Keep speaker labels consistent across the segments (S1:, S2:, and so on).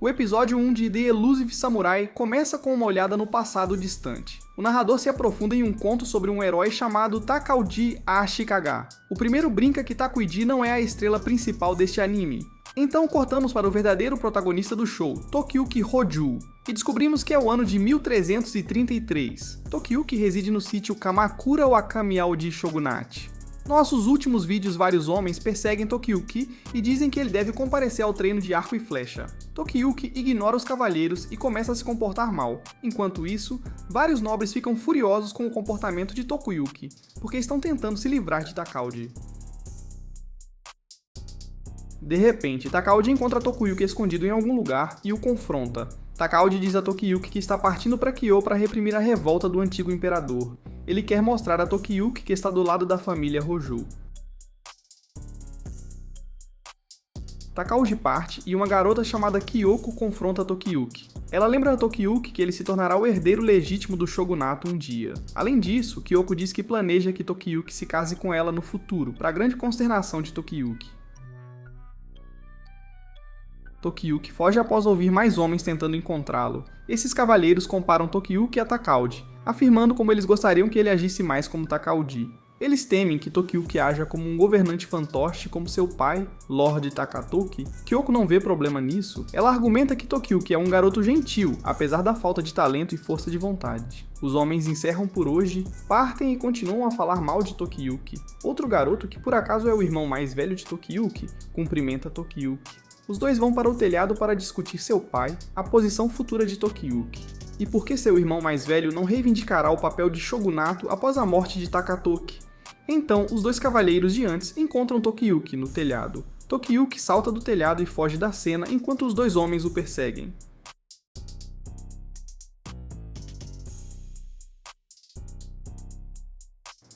S1: O episódio 1 de The Elusive Samurai começa com uma olhada no passado distante. O narrador se aprofunda em um conto sobre um herói chamado Takauji Ashikaga. O primeiro brinca que Takuji não é a estrela principal deste anime. Então cortamos para o verdadeiro protagonista do show, Tokiyuki Hoju, e descobrimos que é o ano de 1333. Tokiyuki reside no sítio Kamakura Wakamiya-ji Shogunate. Nossos últimos vídeos, vários homens perseguem Tokiyuki e dizem que ele deve comparecer ao treino de arco e flecha. Tokiyuki ignora os cavalheiros e começa a se comportar mal. Enquanto isso, vários nobres ficam furiosos com o comportamento de Tokiyuki, porque estão tentando se livrar de Takauji. De repente, Takauji encontra Tokiyuki escondido em algum lugar e o confronta. Takauji diz a Tokiyuki que está partindo para Kyoto para reprimir a revolta do antigo imperador. Ele quer mostrar a Tokiyuki que está do lado da família Hoju. Takauji parte e uma garota chamada Kyoko confronta Tokiyuki. Ela lembra a Tokiyuki que ele se tornará o herdeiro legítimo do shogunato um dia. Além disso, Kyoko diz que planeja que Tokiyuki se case com ela no futuro, para a grande consternação de Tokiyuki. Tokiyuki foge após ouvir mais homens tentando encontrá-lo. Esses cavaleiros comparam Tokiyuki a Takauji, afirmando como eles gostariam que ele agisse mais como Takauji. Eles temem que Tokiyuki haja como um governante fantoche como seu pai, Lord Takatoki. Kyoko não vê problema nisso. Ela argumenta que Tokiyuki é um garoto gentil, apesar da falta de talento e força de vontade. Os homens encerram por hoje, partem e continuam a falar mal de Tokiyuki. Outro garoto, que por acaso é o irmão mais velho de Tokiyuki, cumprimenta Tokiyuki. Os dois vão para o telhado para discutir seu pai, a posição futura de Tokiyuki, e por que seu irmão mais velho não reivindicará o papel de shogunato após a morte de Takatoki. Então, os dois cavaleiros de antes encontram Tokiyuki no telhado. Tokiyuki salta do telhado e foge da cena enquanto os dois homens o perseguem.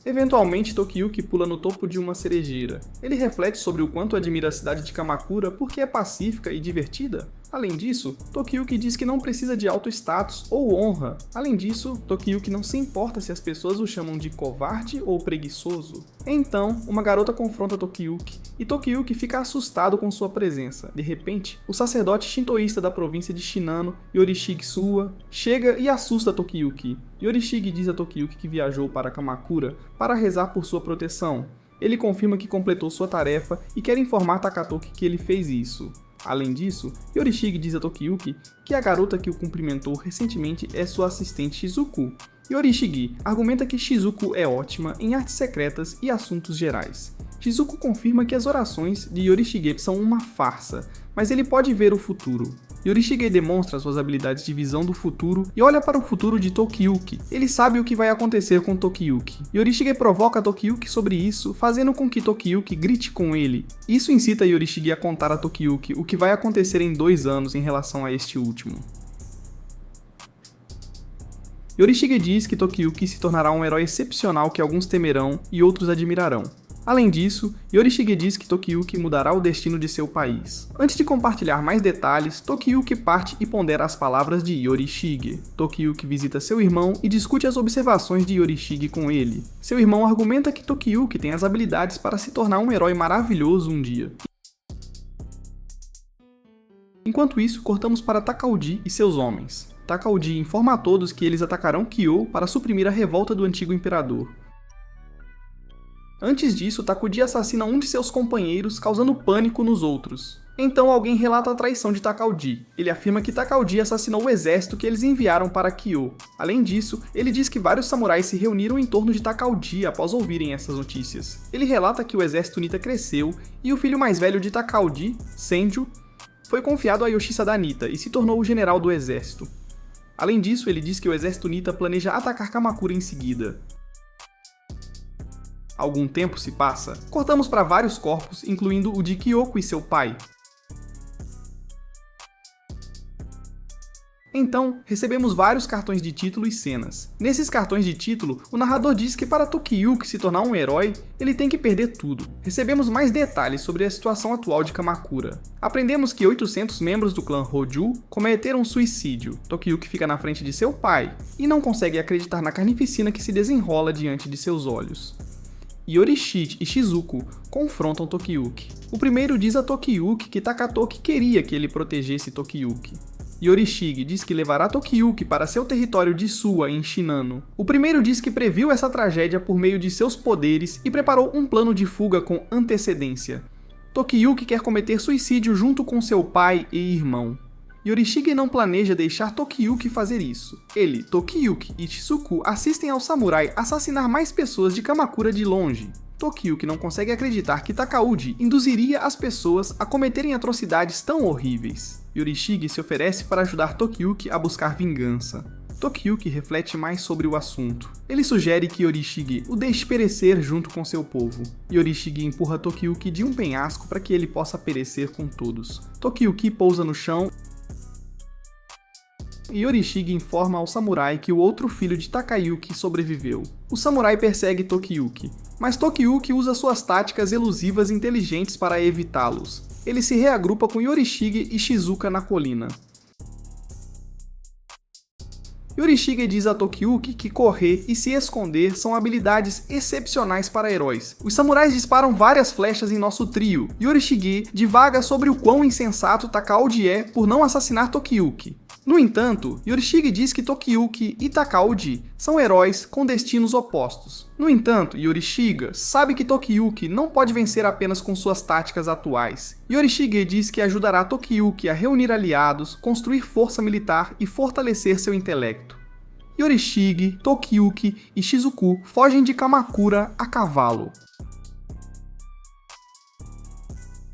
S1: Eventualmente, Tokiyuki pula no topo de uma cerejeira. Ele reflete sobre o quanto admira a cidade de Kamakura porque é pacífica e divertida. Além disso, Tokiyuki diz que não precisa de alto status ou honra. Além disso, Tokiyuki não se importa se as pessoas o chamam de covarde ou preguiçoso. Então, uma garota confronta Tokiyuki, e Tokiyuki fica assustado com sua presença. De repente, o sacerdote shintoísta da província de Shinano, Yorishige Suwa, chega e assusta Tokiyuki. Yorishige diz a Tokiyuki que viajou para Kamakura para rezar por sua proteção. Ele confirma que completou sua tarefa e quer informar Takatoki que ele fez isso. Além disso, Yorishige diz a Tokiyuki que a garota que o cumprimentou recentemente é sua assistente Shizuku. Yorishige argumenta que Shizuku é ótima em artes secretas e assuntos gerais. Shizuku confirma que as orações de Yorishige são uma farsa, mas ele pode ver o futuro. Yorishige demonstra suas habilidades de visão do futuro e olha para o futuro de Tokiyuki. Ele sabe o que vai acontecer com Tokiyuki. Yorishige provoca Tokiyuki sobre isso, fazendo com que Tokiyuki grite com ele. Isso incita Yorishige a contar a Tokiyuki o que vai acontecer em 2 anos em relação a este último. Yorishige diz que Tokiyuki se tornará um herói excepcional que alguns temerão e outros admirarão. Além disso, Yorishige diz que Tokiyuki mudará o destino de seu país. Antes de compartilhar mais detalhes, Tokiyuki parte e pondera as palavras de Yorishige. Tokiyuki visita seu irmão e discute as observações de Yorishige com ele. Seu irmão argumenta que Tokiyuki tem as habilidades para se tornar um herói maravilhoso um dia. Enquanto isso, cortamos para Takauji e seus homens. Takauji informa a todos que eles atacarão Kyoto para suprimir a revolta do antigo imperador. Antes disso, Takauji assassina um de seus companheiros, causando pânico nos outros. Então alguém relata a traição de Takauji. Ele afirma que Takauji assassinou o exército que eles enviaram para Kyoto. Além disso, ele diz que vários samurais se reuniram em torno de Takauji após ouvirem essas notícias. Ele relata que o exército Nita cresceu e o filho mais velho de Takauji, Senju, foi confiado a Yoshitsada Nita e se tornou o general do exército. Além disso, ele diz que o exército Nita planeja atacar Kamakura em seguida. Algum tempo se passa, cortamos para vários corpos, incluindo o de Kyoko e seu pai. Então, recebemos vários cartões de título e cenas. Nesses cartões de título, o narrador diz que para Tokiyuki se tornar um herói, ele tem que perder tudo. Recebemos mais detalhes sobre a situação atual de Kamakura. Aprendemos que 800 membros do clã Hoju cometeram suicídio. Tokiyuki fica na frente de seu pai, e não consegue acreditar na carnificina que se desenrola diante de seus olhos. Yorishige e Shizuku confrontam Tokiyuki. O primeiro diz a Tokiyuki que Takatoki queria que ele protegesse Tokiyuki. Yorishige diz que levará Tokiyuki para seu território de Suwa, em Shinano. O primeiro diz que previu essa tragédia por meio de seus poderes e preparou um plano de fuga com antecedência. Tokiyuki quer cometer suicídio junto com seu pai e irmão. Yorishige não planeja deixar Tokiyuki fazer isso. Ele, Tokiyuki e Shizuku assistem ao samurai assassinar mais pessoas de Kamakura de longe. Tokiyuki não consegue acreditar que Takauji induziria as pessoas a cometerem atrocidades tão horríveis. Yorishige se oferece para ajudar Tokiyuki a buscar vingança. Tokiyuki reflete mais sobre o assunto. Ele sugere que Yorishige o deixe perecer junto com seu povo. Yorishige empurra Tokiyuki de um penhasco para que ele possa perecer com todos. Tokiyuki pousa no chão e Yorishige informa ao samurai que o outro filho de Takayuki sobreviveu. O samurai persegue Tokiyuki, mas Tokiyuki usa suas táticas elusivas inteligentes para evitá-los. Ele se reagrupa com Yorishige e Shizuka na colina. Yorishige diz a Tokiyuki que correr e se esconder são habilidades excepcionais para heróis. Os samurais disparam várias flechas em nosso trio. Yorishige divaga sobre o quão insensato Takauji é por não assassinar Tokiyuki. No entanto, Yorishige diz que Tokiyuki e Takauji são heróis com destinos opostos. No entanto, Yorishige sabe que Tokiyuki não pode vencer apenas com suas táticas atuais. Yorishige diz que ajudará Tokiyuki a reunir aliados, construir força militar e fortalecer seu intelecto. Yorishige, Tokiyuki e Shizuku fogem de Kamakura a cavalo.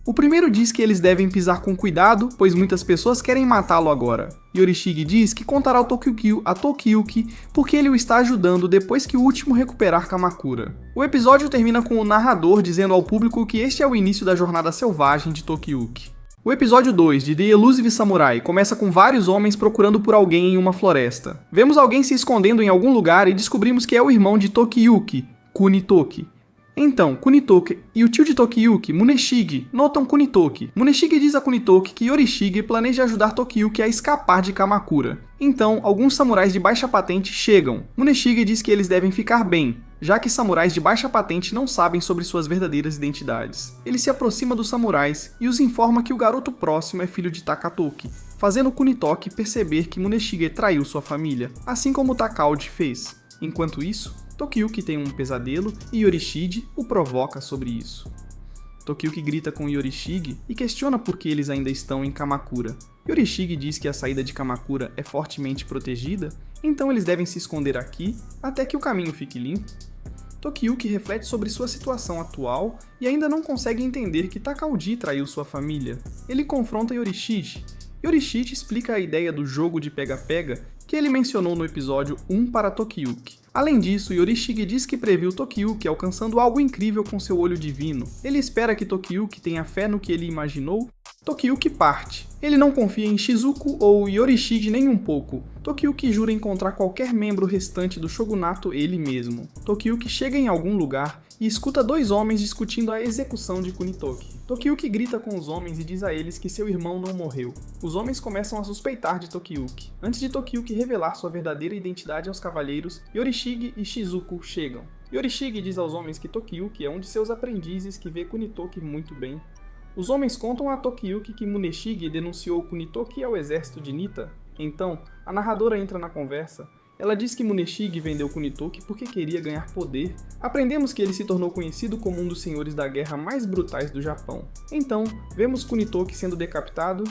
S1: O primeiro diz que eles devem pisar com cuidado, pois muitas pessoas querem matá-lo agora. Yorishige diz que contará o Tokiyuki a Tokiyuki porque ele o está ajudando depois que o último recuperar Kamakura. O episódio termina com o narrador dizendo ao público que este é o início da jornada selvagem de Tokiyuki. O episódio 2, de The Elusive Samurai, começa com vários homens procurando por alguém em uma floresta. Vemos alguém se escondendo em algum lugar e descobrimos que é o irmão de Tokiyuki, Kunitoki. Então, Kunitoki e o tio de Tokiyuki, Muneshige, notam Kunitoki. Muneshige diz a Kunitoki que Yorishige planeja ajudar Tokiyuki a escapar de Kamakura. Então, alguns samurais de baixa patente chegam. Muneshige diz que eles devem ficar bem, já que samurais de baixa patente não sabem sobre suas verdadeiras identidades. Ele se aproxima dos samurais e os informa que o garoto próximo é filho de Takatoki, fazendo Kunitoki perceber que Muneshige traiu sua família, assim como Takauji fez. Enquanto isso, Tokiyuki tem um pesadelo e Yorishige o provoca sobre isso. Tokiyuki grita com Yorishige e questiona por que eles ainda estão em Kamakura. Yorishige diz que a saída de Kamakura é fortemente protegida, então eles devem se esconder aqui até que o caminho fique limpo. Tokiyuki reflete sobre sua situação atual e ainda não consegue entender que Takauji traiu sua família. Ele confronta Yorishige. Yorishige explica a ideia do jogo de pega-pega que ele mencionou no episódio 1 para Tokiyuki. Além disso, Yorishige diz que previu Tokiyuki alcançando algo incrível com seu olho divino. Ele espera que Tokiyuki tenha fé no que ele imaginou. Tokiyuki parte. Ele não confia em Shizuku ou Yorishige nem um pouco. Tokiyuki jura encontrar qualquer membro restante do shogunato ele mesmo. Tokiyuki chega em algum lugar e escuta dois homens discutindo a execução de Kunitoki. Tokiyuki grita com os homens e diz a eles que seu irmão não morreu. Os homens começam a suspeitar de Tokiyuki. Antes de Tokiyuki revelar sua verdadeira identidade aos cavaleiros, Yorishige e Shizuku chegam. Yorishige diz aos homens que Tokiyuki é um de seus aprendizes que vê Kunitoki muito bem. Os homens contam a Tokiyuki que Muneshige denunciou Kunitoki ao exército de Nita. Então, a narradora entra na conversa. Ela diz que Muneshige vendeu Kunitoki porque queria ganhar poder. Aprendemos que ele se tornou conhecido como um dos senhores da guerra mais brutais do Japão. Então, vemos Kunitoki sendo decapitado.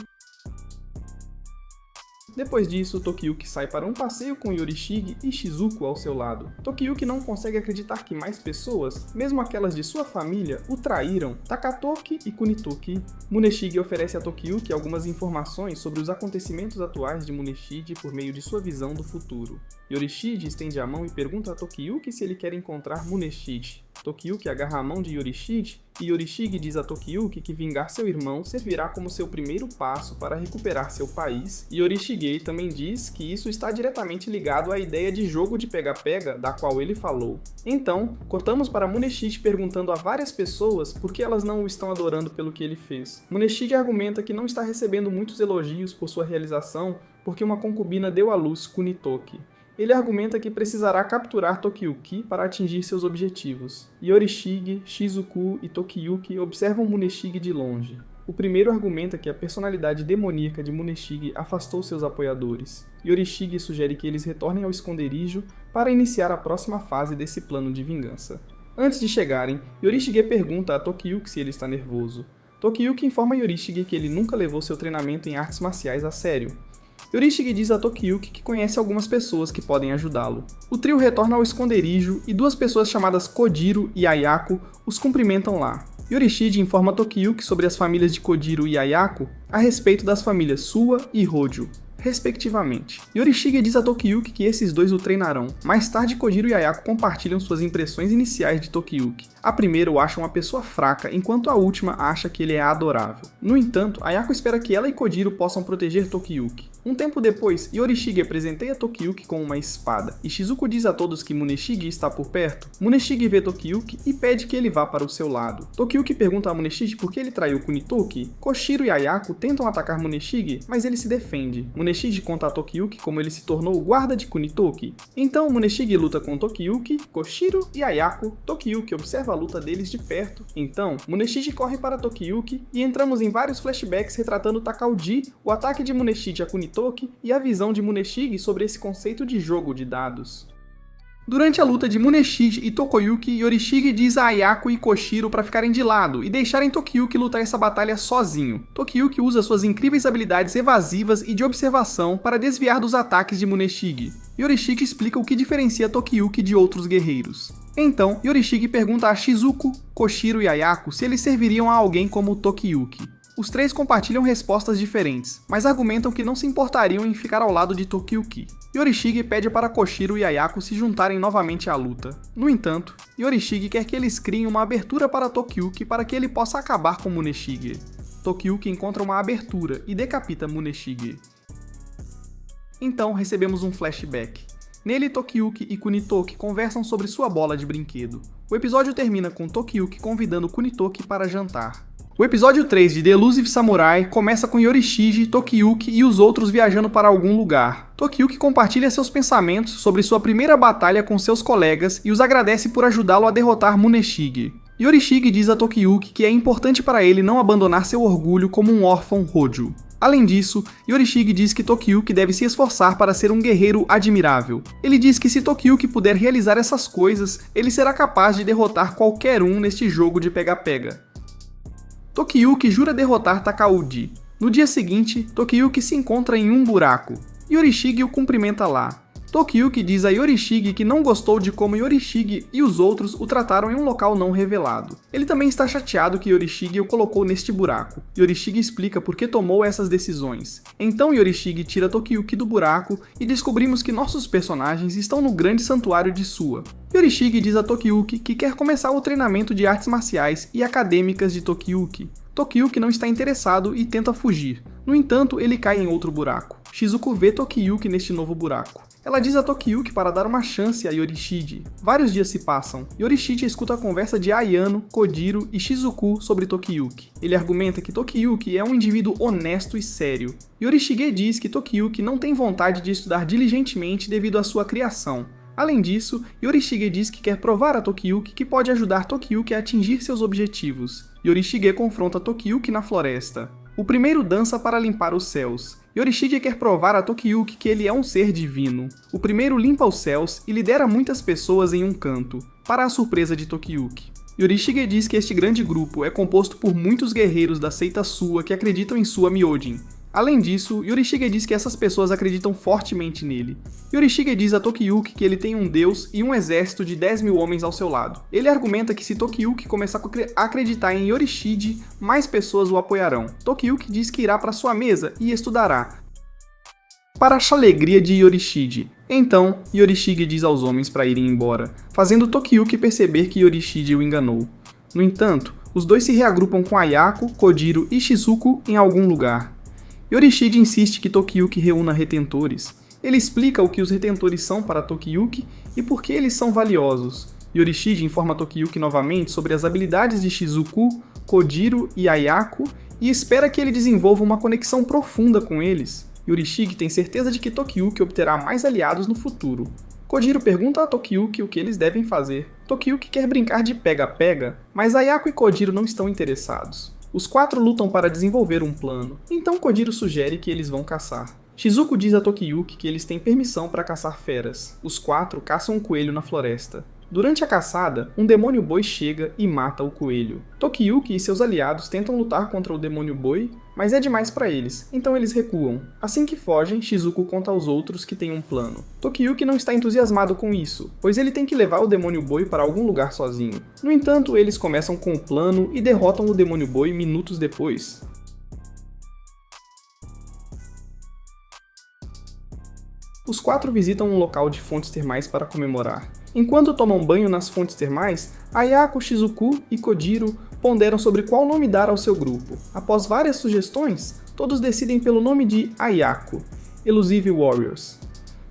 S1: Depois disso, Tokiyuki sai para um passeio com Yorishige e Shizuku ao seu lado. Tokiyuki não consegue acreditar que mais pessoas, mesmo aquelas de sua família, o traíram. Takatoki e Kunitoki. Muneshige oferece a Tokiyuki algumas informações sobre os acontecimentos atuais de Muneshige por meio de sua visão do futuro. Yorishige estende a mão e pergunta a Tokiyuki se ele quer encontrar Muneshige. Tokiyuki agarra a mão de Yorishige e Yorishige diz a Tokiyuki que vingar seu irmão servirá como seu primeiro passo para recuperar seu país. Yorishige também diz que isso está diretamente ligado à ideia de jogo de pega-pega da qual ele falou. Então, cortamos para Muneshige perguntando a várias pessoas por que elas não o estão adorando pelo que ele fez. Muneshige argumenta que não está recebendo muitos elogios por sua realização porque uma concubina deu à luz Kunitoki. Ele argumenta que precisará capturar Tokiyuki para atingir seus objetivos. Yorishige, Shizuku e Tokiyuki observam Muneshige de longe. O primeiro argumenta que a personalidade demoníaca de Muneshige afastou seus apoiadores. Yorishige sugere que eles retornem ao esconderijo para iniciar a próxima fase desse plano de vingança. Antes de chegarem, Yorishige pergunta a Tokiyuki se ele está nervoso. Tokiyuki informa Yorishige que ele nunca levou seu treinamento em artes marciais a sério. Yorishige diz a Tokiyuki que conhece algumas pessoas que podem ajudá-lo. O trio retorna ao esconderijo e duas pessoas chamadas Kojiro e Ayako os cumprimentam lá. Yorishige informa Tokiyuki sobre as famílias de Kojiro e Ayako a respeito das famílias Suwa e Hojo, respectivamente. Yorishige diz a Tokiyuki que esses dois o treinarão. Mais tarde, Kojiro e Ayako compartilham suas impressões iniciais de Tokiyuki. A primeira o acha uma pessoa fraca, enquanto a última acha que ele é adorável. No entanto, Ayako espera que ela e Kojiro possam proteger Tokiyuki. Um tempo depois, Yorishige presenteia Tokiyuki com uma espada, e Shizuku diz a todos que Muneshige está por perto. Muneshige vê Tokiyuki e pede que ele vá para o seu lado. Tokiyuki pergunta a Muneshige por que ele traiu Kunitoki. Koshiro e Ayako tentam atacar Muneshige, mas ele se defende. Muneshige conta a Tokiyuki como ele se tornou o guarda de Kunitoki. Então Muneshige luta com Tokiyuki, Koshiro e Ayako. Tokiyuki observa a luta deles de perto. Então, Muneshige corre para Tokiyuki e entramos em vários flashbacks retratando Takauji, o ataque de Muneshige a Kunitoki e a visão de Muneshige sobre esse conceito de jogo de dados. Durante a luta de Muneshige e Tokiyuki, Yorishige diz a Ayako e Koshiro para ficarem de lado e deixarem Tokiyuki lutar essa batalha sozinho. Tokiyuki usa suas incríveis habilidades evasivas e de observação para desviar dos ataques de Muneshige. Yorishige explica o que diferencia Tokiyuki de outros guerreiros. Então, Yorishige pergunta a Shizuku, Koshiro e Ayako se eles serviriam a alguém como Tokiyuki. Os três compartilham respostas diferentes, mas argumentam que não se importariam em ficar ao lado de Tokiyuki. Yorishige pede para Koshiro e Ayako se juntarem novamente à luta. No entanto, Yorishige quer que eles criem uma abertura para Tokiyuki para que ele possa acabar com Muneshige. Tokiyuki encontra uma abertura e decapita Muneshige. Então recebemos um flashback. Nele, Tokiyuki e Kunitoki conversam sobre sua bola de brinquedo. O episódio termina com Tokiyuki convidando Kunitoki para jantar. O episódio 3 de The Elusive Samurai começa com Yorishige, Tokiyuki e os outros viajando para algum lugar. Tokiyuki compartilha seus pensamentos sobre sua primeira batalha com seus colegas e os agradece por ajudá-lo a derrotar Muneshige. Yorishige diz a Tokiyuki que é importante para ele não abandonar seu orgulho como um órfão Hojo. Além disso, Yorishige diz que Tokiyuki deve se esforçar para ser um guerreiro admirável. Ele diz que se Tokiyuki puder realizar essas coisas, ele será capaz de derrotar qualquer um neste jogo de pega-pega. Tokiyuki jura derrotar Takauji. No dia seguinte, Tokiyuki se encontra em um buraco. Yorishige o cumprimenta lá. Tokiyuki diz a Yorishige que não gostou de como Yorishige e os outros o trataram em um local não revelado. Ele também está chateado que Yorishige o colocou neste buraco. Yorishige explica por que tomou essas decisões. Então Yorishige tira Tokiyuki do buraco e descobrimos que nossos personagens estão no grande santuário de Suwa. Yorishige diz a Tokiyuki que quer começar o treinamento de artes marciais e acadêmicas de Tokiyuki. Tokiyuki não está interessado e tenta fugir. No entanto, ele cai em outro buraco. Shizuku vê Tokiyuki neste novo buraco. Ela diz a Tokiyuki para dar uma chance a Yorishige. Vários dias se passam. Yorishige escuta a conversa de Ayano, Kojiro e Shizuku sobre Tokiyuki. Ele argumenta que Tokiyuki é um indivíduo honesto e sério. Yorishige diz que Tokiyuki não tem vontade de estudar diligentemente devido à sua criação. Além disso, Yorishige diz que quer provar a Tokiyuki que pode ajudar Tokiyuki a atingir seus objetivos. Yorishige confronta Tokiyuki na floresta. O primeiro dança para limpar os céus. Yorishige quer provar a Tokiyuki que ele é um ser divino. O primeiro limpa os céus e lidera muitas pessoas em um canto, para a surpresa de Tokiyuki. Yorishige diz que este grande grupo é composto por muitos guerreiros da seita Suwa que acreditam em Suwa Myojin. Além disso, Yorishige diz que essas pessoas acreditam fortemente nele. Yorishige diz a Tokiyuki que ele tem um deus e um exército de 10.000 homens ao seu lado. Ele argumenta que se Tokiyuki começar a acreditar em Yorishige, mais pessoas o apoiarão. Tokiyuki diz que irá para sua mesa e estudará, para a alegria de Yorishige. Então, Yorishige diz aos homens para irem embora, fazendo Tokiyuki perceber que Yorishige o enganou. No entanto, os dois se reagrupam com Ayako, Kojiro e Shizuku em algum lugar. Yorishige insiste que Tokiyuki reúna retentores. Ele explica o que os retentores são para Tokiyuki e por que eles são valiosos. Yorishige informa Tokiyuki novamente sobre as habilidades de Shizuku, Kojiro e Ayako e espera que ele desenvolva uma conexão profunda com eles. Yorishige tem certeza de que Tokiyuki obterá mais aliados no futuro. Kojiro pergunta a Tokiyuki o que eles devem fazer. Tokiyuki quer brincar de pega-pega, mas Ayako e Kojiro não estão interessados. Os 4 lutam para desenvolver um plano, então Kojiro sugere que eles vão caçar. Shizuku diz a Tokiyuki que eles têm permissão para caçar feras. Os 4 caçam um coelho na floresta. Durante a caçada, um demônio boi chega e mata o coelho. Tokiyuki e seus aliados tentam lutar contra o demônio boi, mas é demais para eles, então eles recuam. Assim que fogem, Shizuku conta aos outros que tem um plano. Tokiyuki não está entusiasmado com isso, pois ele tem que levar o demônio boi para algum lugar sozinho. No entanto, eles começam com o plano e derrotam o demônio boi minutos depois. Os 4 visitam um local de fontes termais para comemorar. Enquanto tomam banho nas fontes termais, Ayako, Shizuku e Kojiro ponderam sobre qual nome dar ao seu grupo. Após várias sugestões, todos decidem pelo nome de Ayako, Elusive Warriors.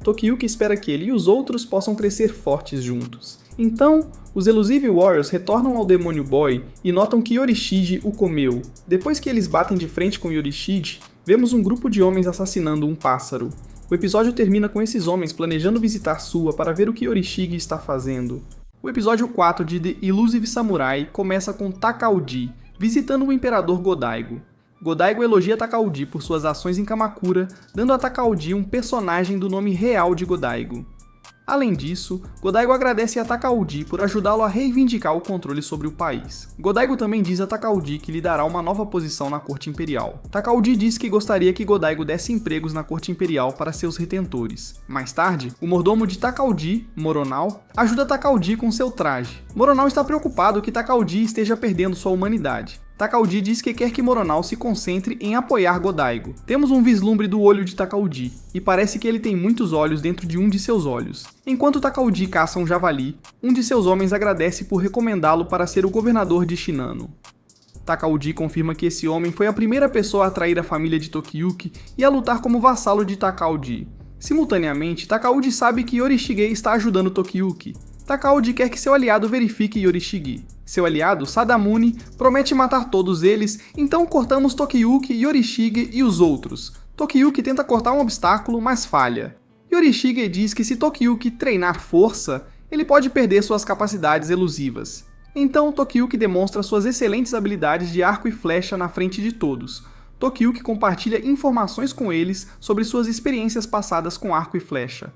S1: Tokiyuki espera que ele e os outros possam crescer fortes juntos. Então, os Elusive Warriors retornam ao Demônio Boy e notam que Yorishige o comeu. Depois que eles batem de frente com Yorishige, vemos um grupo de homens assassinando um pássaro. O episódio termina com esses homens planejando visitar Suwa para ver o que Yorishige está fazendo. O episódio 4 de The Elusive Samurai começa com Takauji visitando o Imperador Godaigo. Godaigo elogia Takauji por suas ações em Kamakura, dando a Takauji um personagem do nome real de Godaigo. Além disso, Godaigo agradece a Takauji por ajudá-lo a reivindicar o controle sobre o país. Godaigo também diz a Takauji que lhe dará uma nova posição na corte imperial. Takauji diz que gostaria que Godaigo desse empregos na corte imperial para seus retentores. Mais tarde, o mordomo de Takauji, Moronao, ajuda Takauji com seu traje. Moronao está preocupado que Takauji esteja perdendo sua humanidade. Takauji diz que quer que Moronao se concentre em apoiar Godaigo. Temos um vislumbre do olho de Takauji, e parece que ele tem muitos olhos dentro de um de seus olhos. Enquanto Takauji caça um javali, um de seus homens agradece por recomendá-lo para ser o governador de Shinano. Takauji confirma que esse homem foi a primeira pessoa a atrair a família de Tokiyuki e a lutar como vassalo de Takauji. Simultaneamente, Takauji sabe que Yorishige está ajudando Tokiyuki. Takauji quer que seu aliado verifique Yorishige. Seu aliado, Sadamune, promete matar todos eles, então cortamos Tokiyuki, Yorishige e os outros. Tokiyuki tenta cortar um obstáculo, mas falha. Yorishige diz que se Tokiyuki treinar força, ele pode perder suas capacidades elusivas. Então Tokiyuki demonstra suas excelentes habilidades de arco e flecha na frente de todos. Tokiyuki compartilha informações com eles sobre suas experiências passadas com arco e flecha.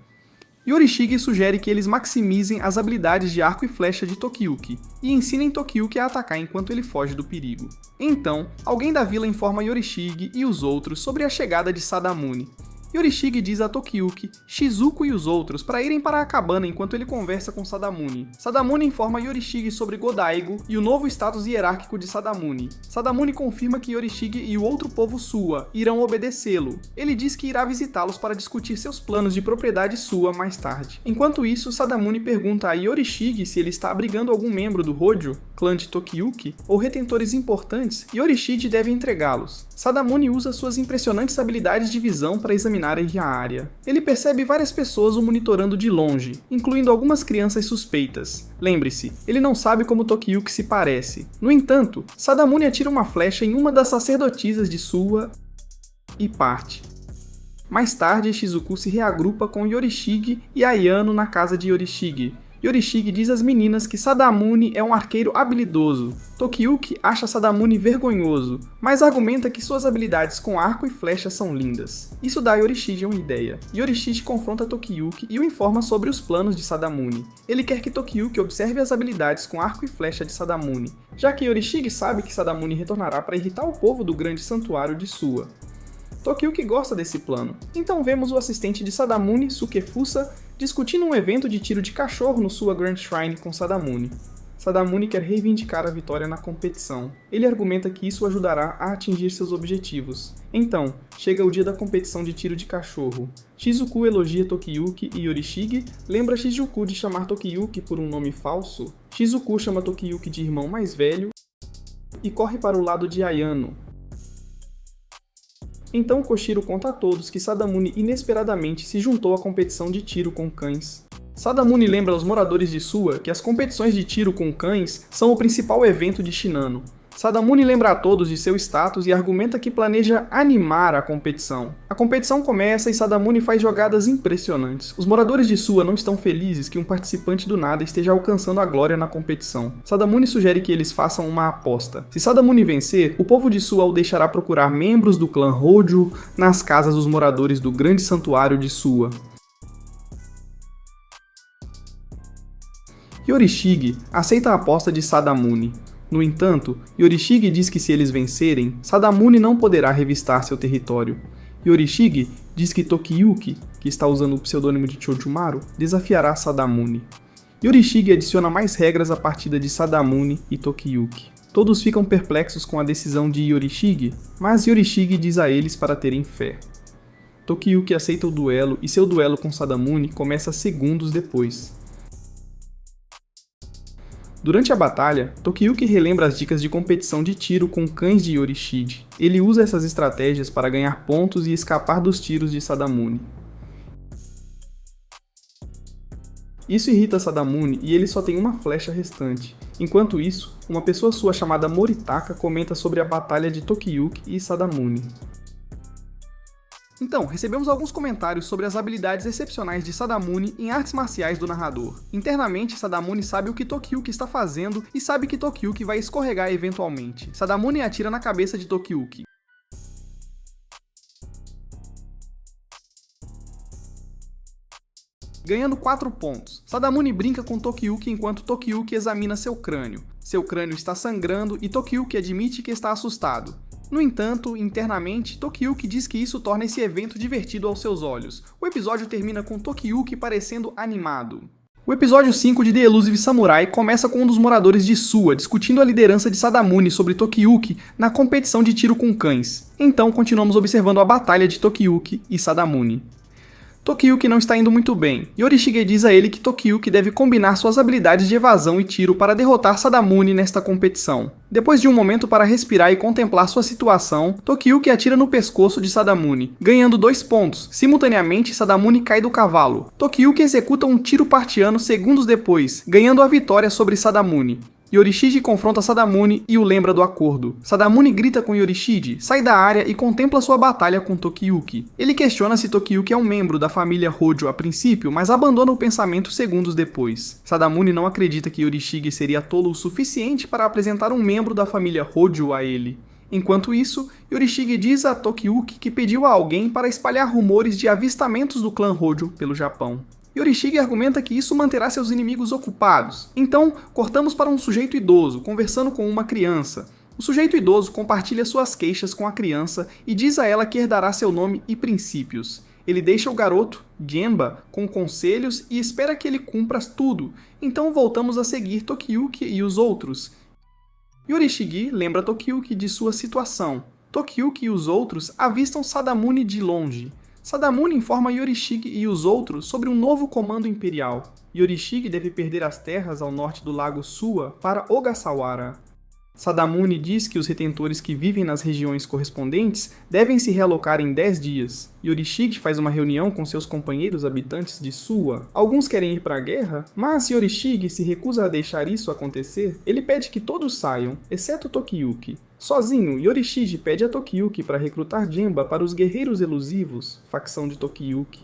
S1: Yorishige sugere que eles maximizem as habilidades de arco e flecha de Tokiyuki e ensinem Tokiyuki a atacar enquanto ele foge do perigo. Então, alguém da vila informa Yorishige e os outros sobre a chegada de Sadamune. Yorishige diz a Tokiyuki, Shizuku e os outros para irem para a cabana enquanto ele conversa com Sadamune. Sadamune informa Yorishige sobre Godaigo e o novo status hierárquico de Sadamune. Sadamune confirma que Yorishige e o outro povo Suwa irão obedecê-lo. Ele diz que irá visitá-los para discutir seus planos de propriedade Suwa mais tarde. Enquanto isso, Sadamune pergunta a Yorishige se ele está abrigando algum membro do Hojo, clã de Tokiyuki, ou retentores importantes, e Yorishige deve entregá-los. Sadamune usa suas impressionantes habilidades de visão para examinar a área. Ele percebe várias pessoas o monitorando de longe, incluindo algumas crianças suspeitas. Lembre-se, ele não sabe como Tokiyuki se parece. No entanto, Sadamune atira uma flecha em uma das sacerdotisas de Suwa e parte. Mais tarde, Shizuku se reagrupa com Yorishige e Ayano na casa de Yorishige. Yorishige diz às meninas que Sadamune é um arqueiro habilidoso. Tokiyuki acha Sadamune vergonhoso, mas argumenta que suas habilidades com arco e flecha são lindas. Isso dá a Yorishige uma ideia. Yorishige confronta Tokiyuki e o informa sobre os planos de Sadamune. Ele quer que Tokiyuki observe as habilidades com arco e flecha de Sadamune, já que Yorishige sabe que Sadamune retornará para irritar o povo do grande santuário de Suwa. Tokiyuki gosta desse plano, então vemos o assistente de Sadamune, Sukefusa, discutindo um evento de tiro de cachorro no Suwa Grand Shrine com Sadamune. Sadamune quer reivindicar a vitória na competição. Ele argumenta que isso o ajudará a atingir seus objetivos. Então, chega o dia da competição de tiro de cachorro. Shizuku elogia Tokiyuki e Yorishige, lembra Shizuku de chamar Tokiyuki por um nome falso. Shizuku chama Tokiyuki de irmão mais velho e corre para o lado de Ayano. Então Koshiro conta a todos que Sadamune inesperadamente se juntou à competição de tiro com cães. Sadamune lembra aos moradores de Suwa que as competições de tiro com cães são o principal evento de Shinano. Sadamune lembra a todos de seu status e argumenta que planeja animar a competição. A competição começa e Sadamune faz jogadas impressionantes. Os moradores de Suwa não estão felizes que um participante do nada esteja alcançando a glória na competição. Sadamune sugere que eles façam uma aposta. Se Sadamune vencer, o povo de Suwa o deixará procurar membros do clã Hojo nas casas dos moradores do grande santuário de Suwa. Yorishige aceita a aposta de Sadamune. No entanto, Yorishige diz que se eles vencerem, Sadamune não poderá revistar seu território. Yorishige diz que Tokiyuki, que está usando o pseudônimo de Chojumaru, desafiará Sadamune. Yorishige adiciona mais regras à partida de Sadamune e Tokiyuki. Todos ficam perplexos com a decisão de Yorishige, mas Yorishige diz a eles para terem fé. Tokiyuki aceita o duelo e seu duelo com Sadamune começa segundos depois. Durante a batalha, Tokiyuki relembra as dicas de competição de tiro com cães de Yorishige. Ele usa essas estratégias para ganhar pontos e escapar dos tiros de Sadamune. Isso irrita Sadamune e ele só tem uma flecha restante. Enquanto isso, uma pessoa sua chamada Moritaka comenta sobre a batalha de Tokiyuki e Sadamune. Então, recebemos alguns comentários sobre as habilidades excepcionais de Sadamune em artes marciais do narrador. Internamente, Sadamune sabe o que Tokiyuki está fazendo e sabe que Tokiyuki vai escorregar eventualmente. Sadamune atira na cabeça de Tokiyuki. Ganhando 4 pontos. Sadamune brinca com Tokiyuki enquanto Tokiyuki examina seu crânio. Seu crânio está sangrando e Tokiyuki admite que está assustado. No entanto, internamente, Tokiyuki diz que isso torna esse evento divertido aos seus olhos. O episódio termina com Tokiyuki parecendo animado. O episódio 5 de The Elusive Samurai começa com um dos moradores de Suwa discutindo a liderança de Sadamune sobre Tokiyuki na competição de tiro com cães. Então continuamos observando a batalha de Tokiyuki e Sadamune. Tokiyuki não está indo muito bem. Yorishige diz a ele que Tokiyuki deve combinar suas habilidades de evasão e tiro para derrotar Sadamune nesta competição. Depois de um momento para respirar e contemplar sua situação, Tokiyuki atira no pescoço de Sadamune, ganhando 2 pontos. Simultaneamente, Sadamune cai do cavalo. Tokiyuki executa um tiro partiano segundos depois, ganhando a vitória sobre Sadamune. Yorishige confronta Sadamune e o lembra do acordo. Sadamune grita com Yorishige, sai da área e contempla sua batalha com Tokiyuki. Ele questiona se Tokiyuki é um membro da família Hojo a princípio, mas abandona o pensamento segundos depois. Sadamune não acredita que Yorishige seria tolo o suficiente para apresentar um membro da família Hojo a ele. Enquanto isso, Yorishige diz a Tokiyuki que pediu a alguém para espalhar rumores de avistamentos do clã Hojo pelo Japão. Yorishige argumenta que isso manterá seus inimigos ocupados. Então, cortamos para um sujeito idoso, conversando com uma criança. O sujeito idoso compartilha suas queixas com a criança e diz a ela que herdará seu nome e princípios. Ele deixa o garoto, Genba, com conselhos e espera que ele cumpra tudo. Então voltamos a seguir Tokiyuki e os outros. Yorishige lembra Tokiyuki de sua situação. Tokiyuki e os outros avistam Sadamune de longe. Sadamune informa Yorishige e os outros sobre um novo comando imperial. Yorishige deve perder as terras ao norte do lago Suwa para Ogasawara. Sadamune diz que os retentores que vivem nas regiões correspondentes devem se realocar em 10 dias. Yorishige faz uma reunião com seus companheiros habitantes de Suwa. Alguns querem ir para a guerra, mas Yorishige se recusa a deixar isso acontecer. Ele pede que todos saiam, exceto Tokiyuki. Sozinho, Yorishige pede a Tokiyuki para recrutar Genba para os Guerreiros Elusivos, facção de Tokiyuki.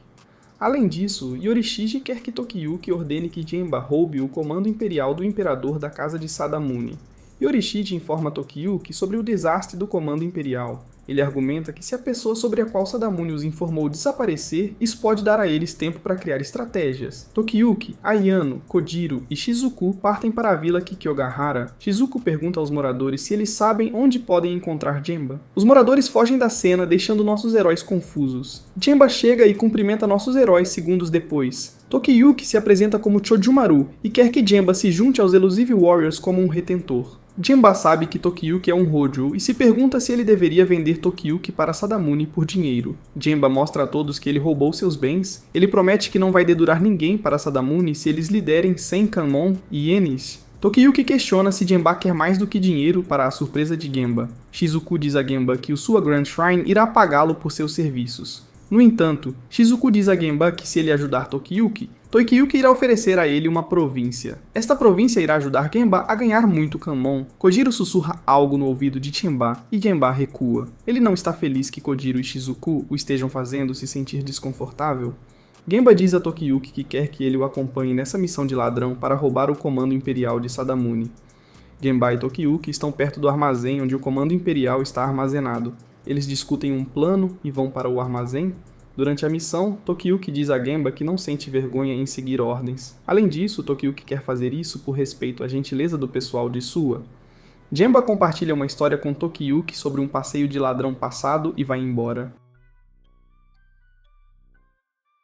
S1: Além disso, Yorishige quer que Tokiyuki ordene que Genba roube o comando imperial do imperador da casa de Sadamune. Yorishige informa Tokiyuki sobre o desastre do comando imperial. Ele argumenta que se a pessoa sobre a qual Sadamune os informou desaparecer, isso pode dar a eles tempo para criar estratégias. Tokiyuki, Ayano, Kojiro e Shizuku partem para a vila Kikyogahara. Shizuku pergunta aos moradores se eles sabem onde podem encontrar Genba. Os moradores fogem da cena, deixando nossos heróis confusos. Genba chega e cumprimenta nossos heróis segundos depois. Tokiyuki se apresenta como Chojumaru e quer que Genba se junte aos Elusive Warriors como um retentor. Genba sabe que Tokiyuki é um Hojo e se pergunta se ele deveria vender Tokiyuki para Sadamune por dinheiro. Genba mostra a todos que ele roubou seus bens. Ele promete que não vai dedurar ninguém para Sadamune se eles lhe derem 100 kanmon e ienes. Tokiyuki questiona se Genba quer mais do que dinheiro para a surpresa de Genba. Shizuku diz a Genba que o Suwa Grand Shrine irá pagá-lo por seus serviços. No entanto, Shizuku diz a Genba que se ele ajudar Tokiyuki, Tokiyuki irá oferecer a ele uma província. Esta província irá ajudar Genba a ganhar muito Kanmon. Kojiro sussurra algo no ouvido de Genba e Genba recua. Ele não está feliz que Kojiro e Shizuku o estejam fazendo se sentir desconfortável. Genba diz a Tokiyuki que quer que ele o acompanhe nessa missão de ladrão para roubar o comando imperial de Sadamune. Genba e Tokiyuki estão perto do armazém onde o comando imperial está armazenado. Eles discutem um plano e vão para o armazém. Durante a missão, Tokiyuki diz a Genba que não sente vergonha em seguir ordens. Além disso, Tokiyuki quer fazer isso por respeito à gentileza do pessoal de Suwa. Genba compartilha uma história com Tokiyuki sobre um passeio de ladrão passado e vai embora.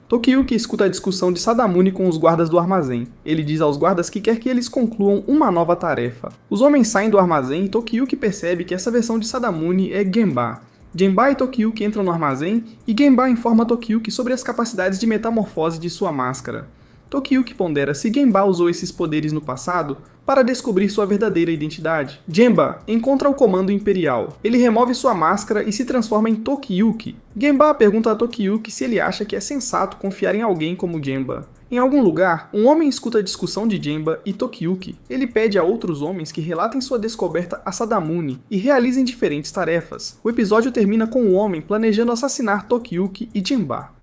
S1: Tokiyuki escuta a discussão de Sadamune com os guardas do armazém. Ele diz aos guardas que quer que eles concluam uma nova tarefa. Os homens saem do armazém e Tokiyuki percebe que essa versão de Sadamune é Genba. Genba e Tokiyuki entram no armazém e Genba informa Tokiyuki sobre as capacidades de metamorfose de sua máscara. Tokiyuki pondera se Genba usou esses poderes no passado para descobrir sua verdadeira identidade. Genba encontra o comando imperial. Ele remove sua máscara e se transforma em Tokiyuki. Genba pergunta a Tokiyuki se ele acha que é sensato confiar em alguém como Genba. Em algum lugar, um homem escuta a discussão de Genba e Tokiyuki. Ele pede a outros homens que relatem sua descoberta a Sadamune e realizem diferentes tarefas. O episódio termina com o homem planejando assassinar Tokiyuki e Genba.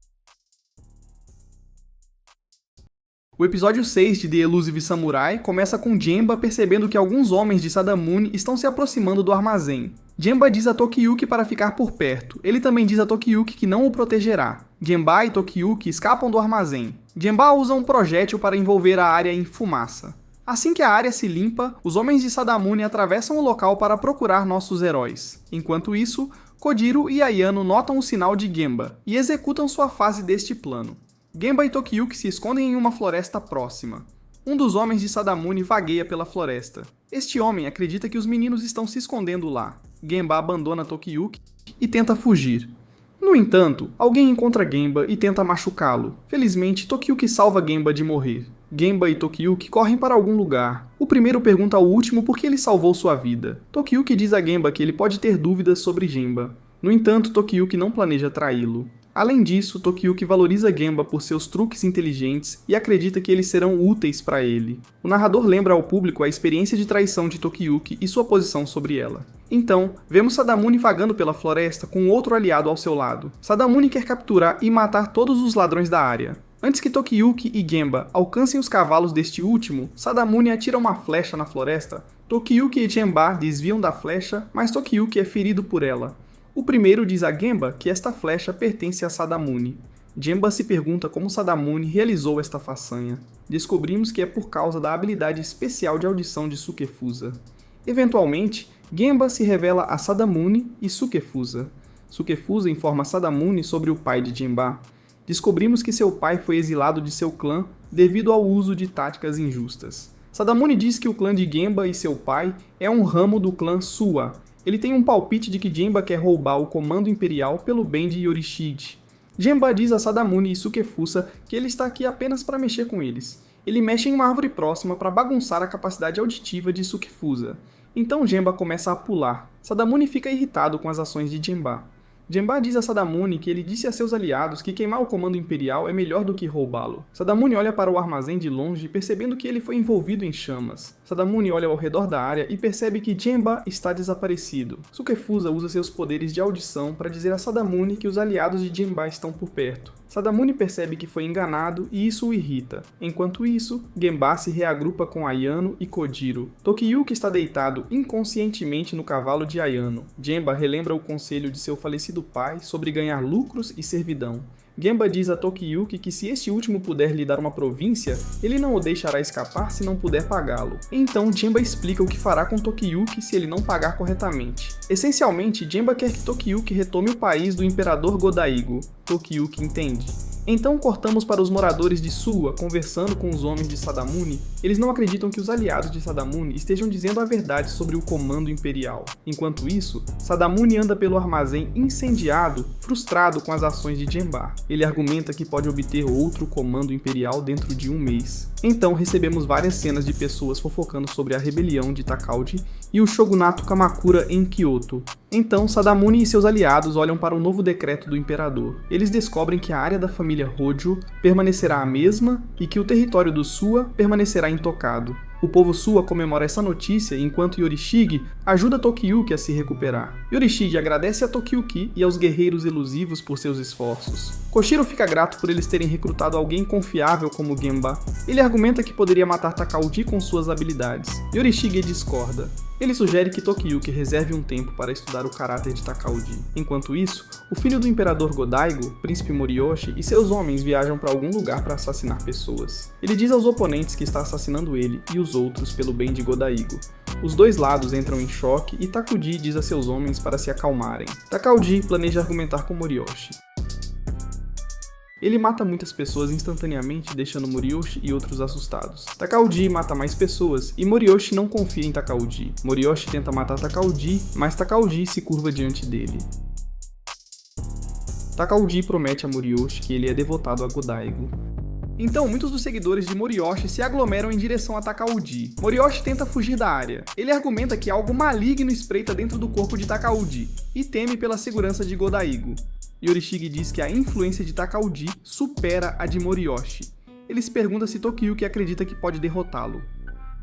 S1: O episódio 6 de The Elusive Samurai começa com Genba percebendo que alguns homens de Sadamune estão se aproximando do armazém. Genba diz a Tokiyuki para ficar por perto. Ele também diz a Tokiyuki que não o protegerá. Genba e Tokiyuki escapam do armazém. Genba usa um projétil para envolver a área em fumaça. Assim que a área se limpa, os homens de Sadamune atravessam o local para procurar nossos heróis. Enquanto isso, Kojiro e Ayano notam o sinal de Genba e executam sua fase deste plano. Genba e Tokiyuki se escondem em uma floresta próxima. Um dos homens de Sadamune vagueia pela floresta. Este homem acredita que os meninos estão se escondendo lá. Genba abandona Tokiyuki e tenta fugir. No entanto, alguém encontra Genba e tenta machucá-lo. Felizmente, Tokiyuki salva Genba de morrer. Genba e Tokiyuki correm para algum lugar. O primeiro pergunta ao último por que ele salvou sua vida. Tokiyuki diz a Genba que ele pode ter dúvidas sobre Genba. No entanto, Tokiyuki não planeja traí-lo. Além disso, Tokiyuki valoriza Genba por seus truques inteligentes e acredita que eles serão úteis para ele. O narrador lembra ao público a experiência de traição de Tokiyuki e sua posição sobre ela. Então, vemos Sadamune vagando pela floresta com outro aliado ao seu lado. Sadamune quer capturar e matar todos os ladrões da área. Antes que Tokiyuki e Genba alcancem os cavalos deste último, Sadamune atira uma flecha na floresta. Tokiyuki e Genba desviam da flecha, mas Tokiyuki é ferido por ela. O primeiro diz a Genba que esta flecha pertence a Sadamune. Genba se pergunta como Sadamune realizou esta façanha. Descobrimos que é por causa da habilidade especial de audição de Sukefusa. Eventualmente, Genba se revela a Sadamune e Sukefusa. Sukefusa informa Sadamune sobre o pai de Genba. Descobrimos que seu pai foi exilado de seu clã devido ao uso de táticas injustas. Sadamune diz que o clã de Genba e seu pai é um ramo do clã Suwa. Ele tem um palpite de que Genba quer roubar o comando imperial pelo bem de Yorishide. Genba diz a Sadamune e Sukefusa que ele está aqui apenas para mexer com eles. Ele mexe em uma árvore próxima para bagunçar a capacidade auditiva de Sukefusa. Então Genba começa a pular. Sadamune fica irritado com as ações de Genba. Genba diz a Sadamune que ele disse a seus aliados que queimar o comando imperial é melhor do que roubá-lo. Sadamune olha para o armazém de longe, percebendo que ele foi envolvido em chamas. Sadamune olha ao redor da área e percebe que Genba está desaparecido. Sukefusa usa seus poderes de audição para dizer a Sadamune que os aliados de Genba estão por perto. Sadamune percebe que foi enganado e isso o irrita. Enquanto isso, Genba se reagrupa com Ayano e Kojiro. Tokiyuki está deitado inconscientemente no cavalo de Ayano. Genba relembra o conselho de seu falecido pai sobre ganhar lucros e servidão. Genba diz a Tokiyuki que se este último puder lhe dar uma província, ele não o deixará escapar se não puder pagá-lo. Então Genba explica o que fará com Tokiyuki se ele não pagar corretamente. Essencialmente, Genba quer que Tokiyuki retome o país do Imperador Go-Daigo. Tokiyuki entende. Então cortamos para os moradores de Suwa conversando com os homens de Sadamune. Eles não acreditam que os aliados de Sadamune estejam dizendo a verdade sobre o comando imperial. Enquanto isso, Sadamune anda pelo armazém incendiado, frustrado com as ações de Genba. Ele argumenta que pode obter outro comando imperial dentro de um mês. Então recebemos várias cenas de pessoas fofocando sobre a rebelião de Takauji e o shogunato Kamakura em Kyoto. Então, Sadamune e seus aliados olham para o novo decreto do imperador. Eles descobrem que a área da família Hojo permanecerá a mesma e que o território do Sua permanecerá intocado. O povo Sua comemora essa notícia enquanto Yorishige ajuda Tokiyuki a se recuperar. Yorishige agradece a Tokiyuki e aos guerreiros elusivos por seus esforços. Koshiro fica grato por eles terem recrutado alguém confiável como Genba. Ele argumenta que poderia matar Takauji com suas habilidades. Yorishige discorda. Ele sugere que Tokiyuki reserve um tempo para estudar o caráter de Takauji. Enquanto isso, o filho do imperador Godaigo, príncipe Moriyoshi, e seus homens viajam para algum lugar para assassinar pessoas. Ele diz aos oponentes que está assassinando ele e os outros pelo bem de Godaigo. Os dois lados entram em choque e Takuji diz a seus homens para se acalmarem. Takauji planeja argumentar com Moriyoshi. Ele mata muitas pessoas instantaneamente, deixando Moriyoshi e outros assustados. Takauji mata mais pessoas, e Moriyoshi não confia em Takauji. Moriyoshi tenta matar Takauji, mas Takauji se curva diante dele. Takauji promete a Moriyoshi que ele é devotado a Godaigo. Então, muitos dos seguidores de Moriyoshi se aglomeram em direção a Takauji. Moriyoshi tenta fugir da área. Ele argumenta que algo maligno espreita dentro do corpo de Takauji, e teme pela segurança de Godaigo. Yorishige diz que a influência de Takauji supera a de Moriyoshi. Ele se pergunta se Tokiyuki acredita que pode derrotá-lo.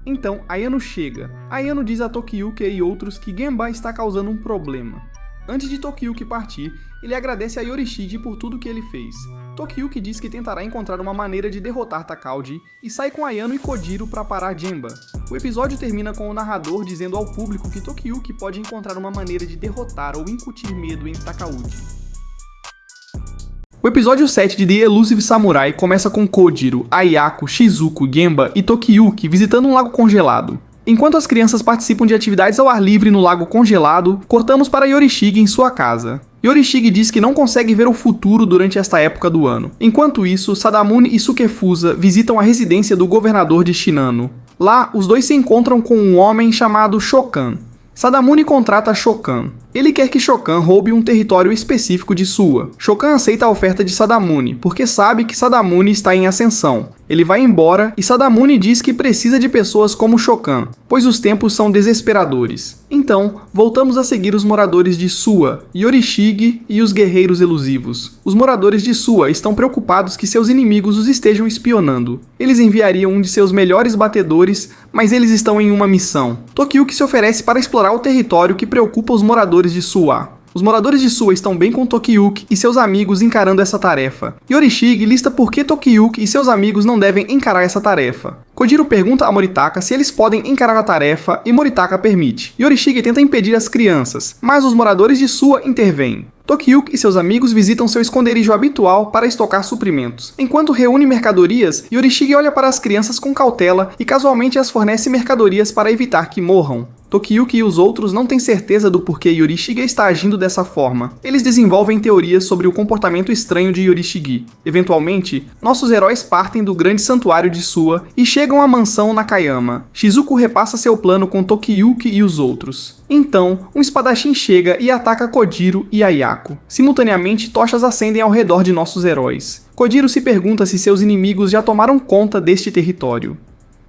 S1: Então, Ayano chega. Ayano diz a Tokiyuki e outros que Genba está causando um problema. Antes de Tokiyuki partir, ele agradece a Yorishige por tudo que ele fez. Tokiyuki diz que tentará encontrar uma maneira de derrotar Takauji e sai com Ayano e Kojiro para parar Genba. O episódio termina com o narrador dizendo ao público que Tokiyuki pode encontrar uma maneira de derrotar ou incutir medo em Takauji. O episódio 7 de The Elusive Samurai começa com Kojiro, Ayako, Shizuku, Genba e Tokiyuki visitando um lago congelado. Enquanto as crianças participam de atividades ao ar livre no lago congelado, cortamos para Yorishige em sua casa. Yorishige diz que não consegue ver o futuro durante esta época do ano. Enquanto isso, Sadamune e Sukefusa visitam a residência do governador de Shinano. Lá, os dois se encontram com um homem chamado Shokan. Sadamune contrata Shokan. Ele quer que Shokan roube um território específico de Sua. Shokan aceita a oferta de Sadamune, porque sabe que Sadamune está em ascensão. Ele vai embora e Sadamune diz que precisa de pessoas como Shokan, pois os tempos são desesperadores. Então, voltamos a seguir os moradores de Sua, Yorishige e os guerreiros elusivos. Os moradores de Sua estão preocupados que seus inimigos os estejam espionando. Eles enviariam um de seus melhores batedores, mas eles estão em uma missão. Tokiyuki se oferece para explorar o território que preocupa os moradores de Sua. Os moradores de Sua estão bem com Tokiyuki e seus amigos encarando essa tarefa. Yorishige lista por que Tokiyuki e seus amigos não devem encarar essa tarefa. Kojiro pergunta a Moritaka se eles podem encarar a tarefa e Moritaka permite. Yorishige tenta impedir as crianças, mas os moradores de Sua intervêm. Tokiyuki e seus amigos visitam seu esconderijo habitual para estocar suprimentos. Enquanto reúne mercadorias, Yorishige olha para as crianças com cautela e casualmente as fornece mercadorias para evitar que morram. Tokiyuki e os outros não têm certeza do porquê Yorishige está agindo dessa forma. Eles desenvolvem teorias sobre o comportamento estranho de Yorishige. Eventualmente, nossos heróis partem do grande santuário de Sua e chegam à mansão Nakayama. Shizuku repassa seu plano com Tokiyuki e os outros. Então, um espadachim chega e ataca Kojiro e Ayako. Simultaneamente, tochas acendem ao redor de nossos heróis. Kojiro se pergunta se seus inimigos já tomaram conta deste território.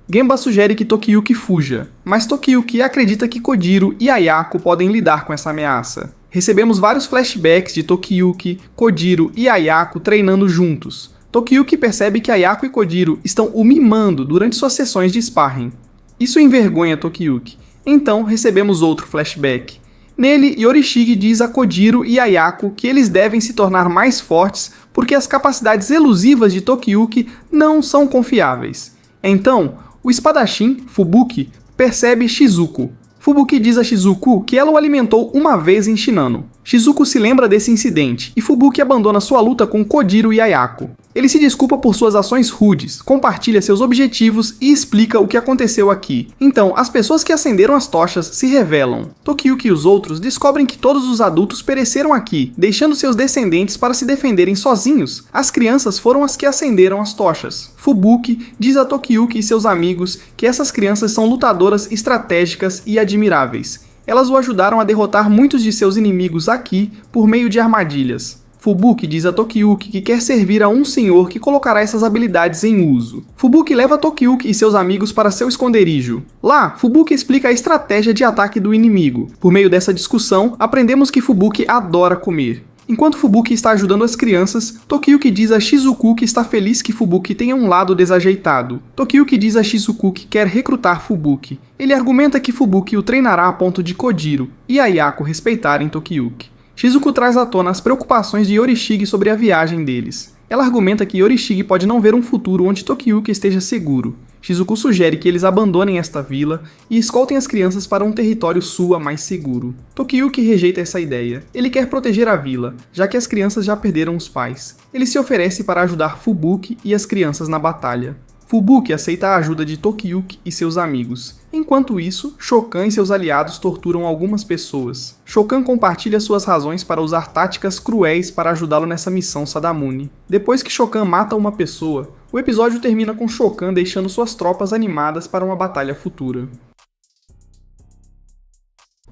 S1: Genba sugere que Tokiyuki fuja, mas Tokiyuki acredita que Kojiro e Ayako podem lidar com essa ameaça. Recebemos vários flashbacks de Tokiyuki, Kojiro e Ayako treinando juntos. Tokiyuki percebe que Ayako e Kojiro estão o mimando durante suas sessões de sparring. Isso envergonha Tokiyuki. Então recebemos outro flashback. Nele, Yorishige diz a Kojiro e Ayako que eles devem se tornar mais fortes porque as capacidades elusivas de Tokiyuki não são confiáveis. Então, o espadachim, Fubuki, percebe Shizuku. Fubuki diz a Shizuku que ela o alimentou uma vez em Shinano. Shizuku se lembra desse incidente e Fubuki abandona sua luta com Kojiro e Ayako. Ele se desculpa por suas ações rudes, compartilha seus objetivos e explica o que aconteceu aqui. Então, as pessoas que acenderam as tochas se revelam. Tokiyuki e os outros descobrem que todos os adultos pereceram aqui, deixando seus descendentes para se defenderem sozinhos. As crianças foram as que acenderam as tochas. Fubuki diz a Tokiyuki e seus amigos que essas crianças são lutadoras estratégicas e admiráveis. Elas o ajudaram a derrotar muitos de seus inimigos aqui por meio de armadilhas. Fubuki diz a Tokiyuki que quer servir a um senhor que colocará essas habilidades em uso. Fubuki leva Tokiyuki e seus amigos para seu esconderijo. Lá, Fubuki explica a estratégia de ataque do inimigo. Por meio dessa discussão, aprendemos que Fubuki adora comer. Enquanto Fubuki está ajudando as crianças, Tokiyuki diz a Shizuku que está feliz que Fubuki tenha um lado desajeitado. Tokiyuki diz a Shizuku que quer recrutar Fubuki. Ele argumenta que Fubuki o treinará a ponto de Kojiro e Ayako respeitarem Tokiyuki. Shizuku traz à tona as preocupações de Yorishige sobre a viagem deles. Ela argumenta que Yorishige pode não ver um futuro onde Tokiyuki esteja seguro. Shizuku sugere que eles abandonem esta vila e escoltem as crianças para um território Suwa mais seguro. Tokiyuki rejeita essa ideia. Ele quer proteger a vila, já que as crianças já perderam os pais. Ele se oferece para ajudar Fubuki e as crianças na batalha. Fubuki aceita a ajuda de Tokiyuki e seus amigos. Enquanto isso, Shokan e seus aliados torturam algumas pessoas. Shokan compartilha suas razões para usar táticas cruéis para ajudá-lo nessa missão Sadamune. Depois que Shokan mata uma pessoa, o episódio termina com Shokan deixando suas tropas animadas para uma batalha futura.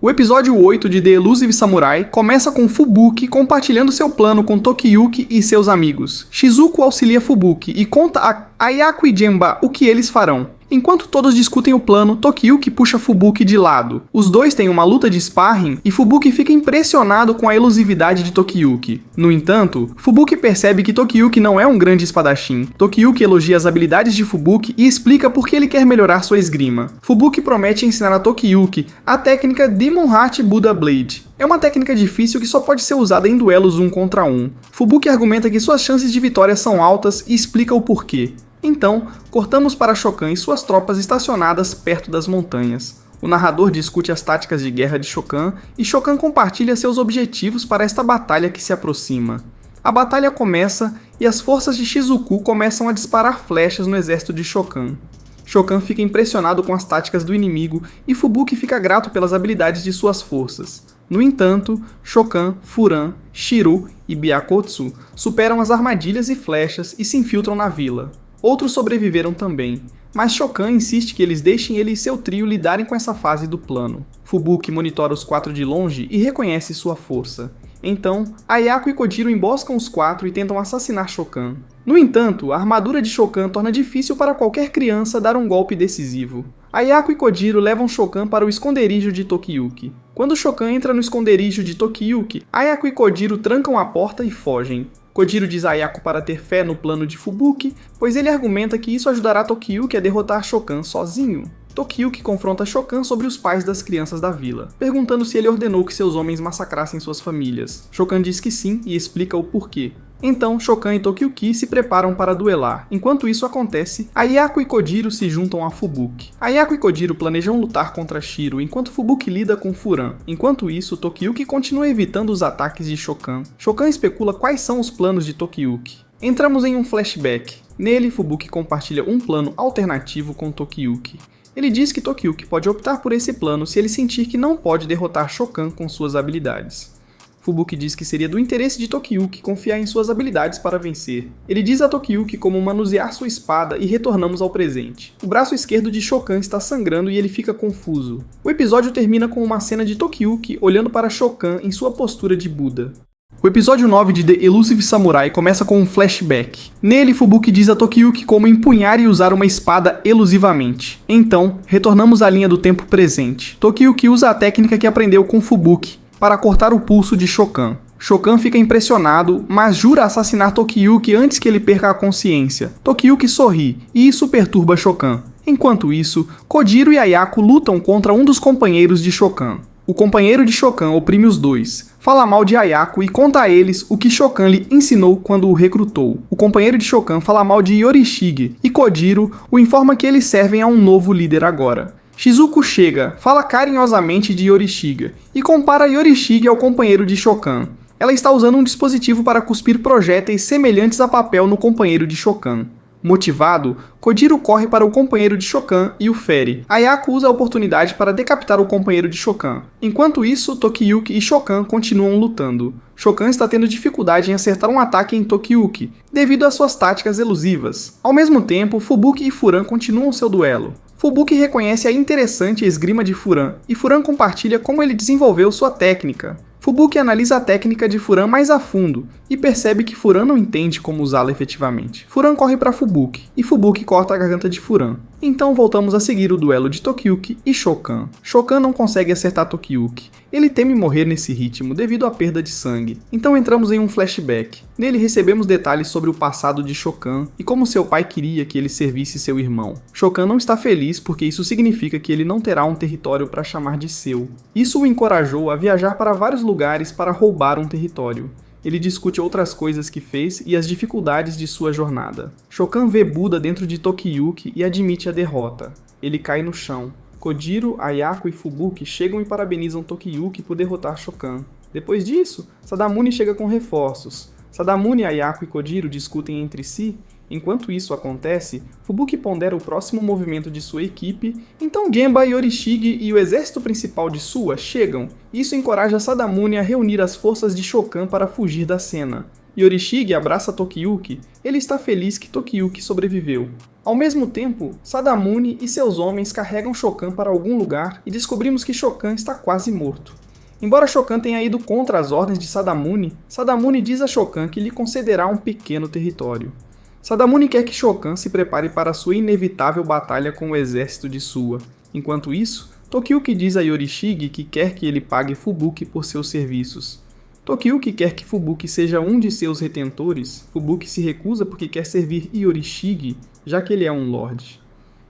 S1: O episódio 8 de The Elusive Samurai começa com Fubuki compartilhando seu plano com Tokiyuki e seus amigos. Shizuku auxilia Fubuki e conta a Ayako e Genba o que eles farão. Enquanto todos discutem o plano, Tokiyuki puxa Fubuki de lado. Os dois têm uma luta de sparring e Fubuki fica impressionado com a elusividade de Tokiyuki. No entanto, Fubuki percebe que Tokiyuki não é um grande espadachim. Tokiyuki elogia as habilidades de Fubuki e explica por que ele quer melhorar sua esgrima. Fubuki promete ensinar a Tokiyuki a técnica Demon Heart Buddha Blade. É uma técnica difícil que só pode ser usada em duelos 1 contra 1. Fubuki argumenta que suas chances de vitória são altas e explica o porquê. Então, cortamos para Shokan e suas tropas estacionadas perto das montanhas. O narrador discute as táticas de guerra de Shokan e Shokan compartilha seus objetivos para esta batalha que se aproxima. A batalha começa e as forças de Shizuku começam a disparar flechas no exército de Shokan. Shokan fica impressionado com as táticas do inimigo e Fubuki fica grato pelas habilidades de suas forças. No entanto, Shokan, Furan, Shiro e Byakotsu superam as armadilhas e flechas e se infiltram na vila. Outros sobreviveram também, mas Shokan insiste que eles deixem ele e seu trio lidarem com essa fase do plano. Fubuki monitora os 4 de longe e reconhece sua força. Então, Ayako e Kojiro emboscam os 4 e tentam assassinar Shokan. No entanto, a armadura de Shokan torna difícil para qualquer criança dar um golpe decisivo. Ayako e Kojiro levam Shokan para o esconderijo de Tokiyuki. Quando Shokan entra no esconderijo de Tokiyuki, Ayako e Kojiro trancam a porta e fogem. Kojiro diz a Ayako para ter fé no plano de Fubuki, pois ele argumenta que isso ajudará Tokiyuki a derrotar Shokan sozinho. Tokiyuki confronta Shokan sobre os pais das crianças da vila, perguntando se ele ordenou que seus homens massacrassem suas famílias. Shokan diz que sim e explica o porquê. Então, Shokan e Tokiyuki se preparam para duelar. Enquanto isso acontece, Ayako e Kojiro se juntam a Fubuki. Ayako e Kojiro planejam lutar contra Shiro, enquanto Fubuki lida com Furan. Enquanto isso, Tokiyuki continua evitando os ataques de Shokan. Shokan especula quais são os planos de Tokiyuki. Entramos em um flashback. Nele, Fubuki compartilha um plano alternativo com Tokiyuki. Ele diz que Tokiyuki pode optar por esse plano se ele sentir que não pode derrotar Shokan com suas habilidades. Fubuki diz que seria do interesse de Tokiyuki confiar em suas habilidades para vencer. Ele diz a Tokiyuki como manusear sua espada e retornamos ao presente. O braço esquerdo de Shokan está sangrando e ele fica confuso. O episódio termina com uma cena de Tokiyuki olhando para Shokan em sua postura de Buda. O episódio 9 de The Elusive Samurai começa com um flashback. Nele, Fubuki diz a Tokiyuki como empunhar e usar uma espada elusivamente. Então, retornamos à linha do tempo presente. Tokiyuki usa a técnica que aprendeu com Fubuki para cortar o pulso de Shokan. Shokan fica impressionado, mas jura assassinar Tokiyuki antes que ele perca a consciência. Tokiyuki sorri, e isso perturba Shokan. Enquanto isso, Kojiro e Ayako lutam contra um dos companheiros de Shokan. O companheiro de Shokan oprime os dois, fala mal de Ayako e conta a eles o que Shokan lhe ensinou quando o recrutou. O companheiro de Shokan fala mal de Yorishige, e Kojiro o informa que eles servem a um novo líder agora. Shizuku chega, fala carinhosamente de Yorishige e compara Yorishige ao companheiro de Shokan. Ela está usando um dispositivo para cuspir projéteis semelhantes a papel no companheiro de Shokan. Motivado, Kojiro corre para o companheiro de Shokan e o fere. Ayako usa a oportunidade para decapitar o companheiro de Shokan. Enquanto isso, Tokiyuki e Shokan continuam lutando. Shokan está tendo dificuldade em acertar um ataque em Tokiyuki, devido às suas táticas elusivas. Ao mesmo tempo, Fubuki e Furan continuam seu duelo. Fubuki reconhece a interessante esgrima de Furan, e Furan compartilha como ele desenvolveu sua técnica. Fubuki analisa a técnica de Furan mais a fundo e percebe que Furan não entende como usá-la efetivamente. Furan corre para Fubuki e Fubuki corta a garganta de Furan. Então voltamos a seguir o duelo de Tokiyuki e Shokan. Shokan não consegue acertar Tokiyuki. Ele teme morrer nesse ritmo devido à perda de sangue. Então entramos em um flashback. Nele recebemos detalhes sobre o passado de Shokan e como seu pai queria que ele servisse seu irmão. Shokan não está feliz porque isso significa que ele não terá um território para chamar de seu. Isso o encorajou a viajar para vários lugares para roubar um território. Ele discute outras coisas que fez e as dificuldades de sua jornada. Shokan vê Buda dentro de Tokiyuki e admite a derrota. Ele cai no chão. Kojiro, Ayako e Fubuki chegam e parabenizam Tokiyuki por derrotar Shokan. Depois disso, Sadamune chega com reforços. Sadamune, Ayako e Kojiro discutem entre si. Enquanto isso acontece, Fubuki pondera o próximo movimento de sua equipe, então Genba, Yorishige e o exército principal de Suwa chegam, e isso encoraja Sadamune a reunir as forças de Shokan para fugir da cena. Yorishige abraça Tokiyuki, ele está feliz que Tokiyuki sobreviveu. Ao mesmo tempo, Sadamune e seus homens carregam Shokan para algum lugar e descobrimos que Shokan está quase morto. Embora Shokan tenha ido contra as ordens de Sadamune, Sadamune diz a Shokan que lhe concederá um pequeno território. Sadamune quer que Shokan se prepare para sua inevitável batalha com o exército de Suwa. Enquanto isso, Tokiyuki diz a Yorishige que quer que ele pague Fubuki por seus serviços. Tokiyuki quer que Fubuki seja um de seus retentores. Fubuki se recusa porque quer servir Yorishige, já que ele é um lorde.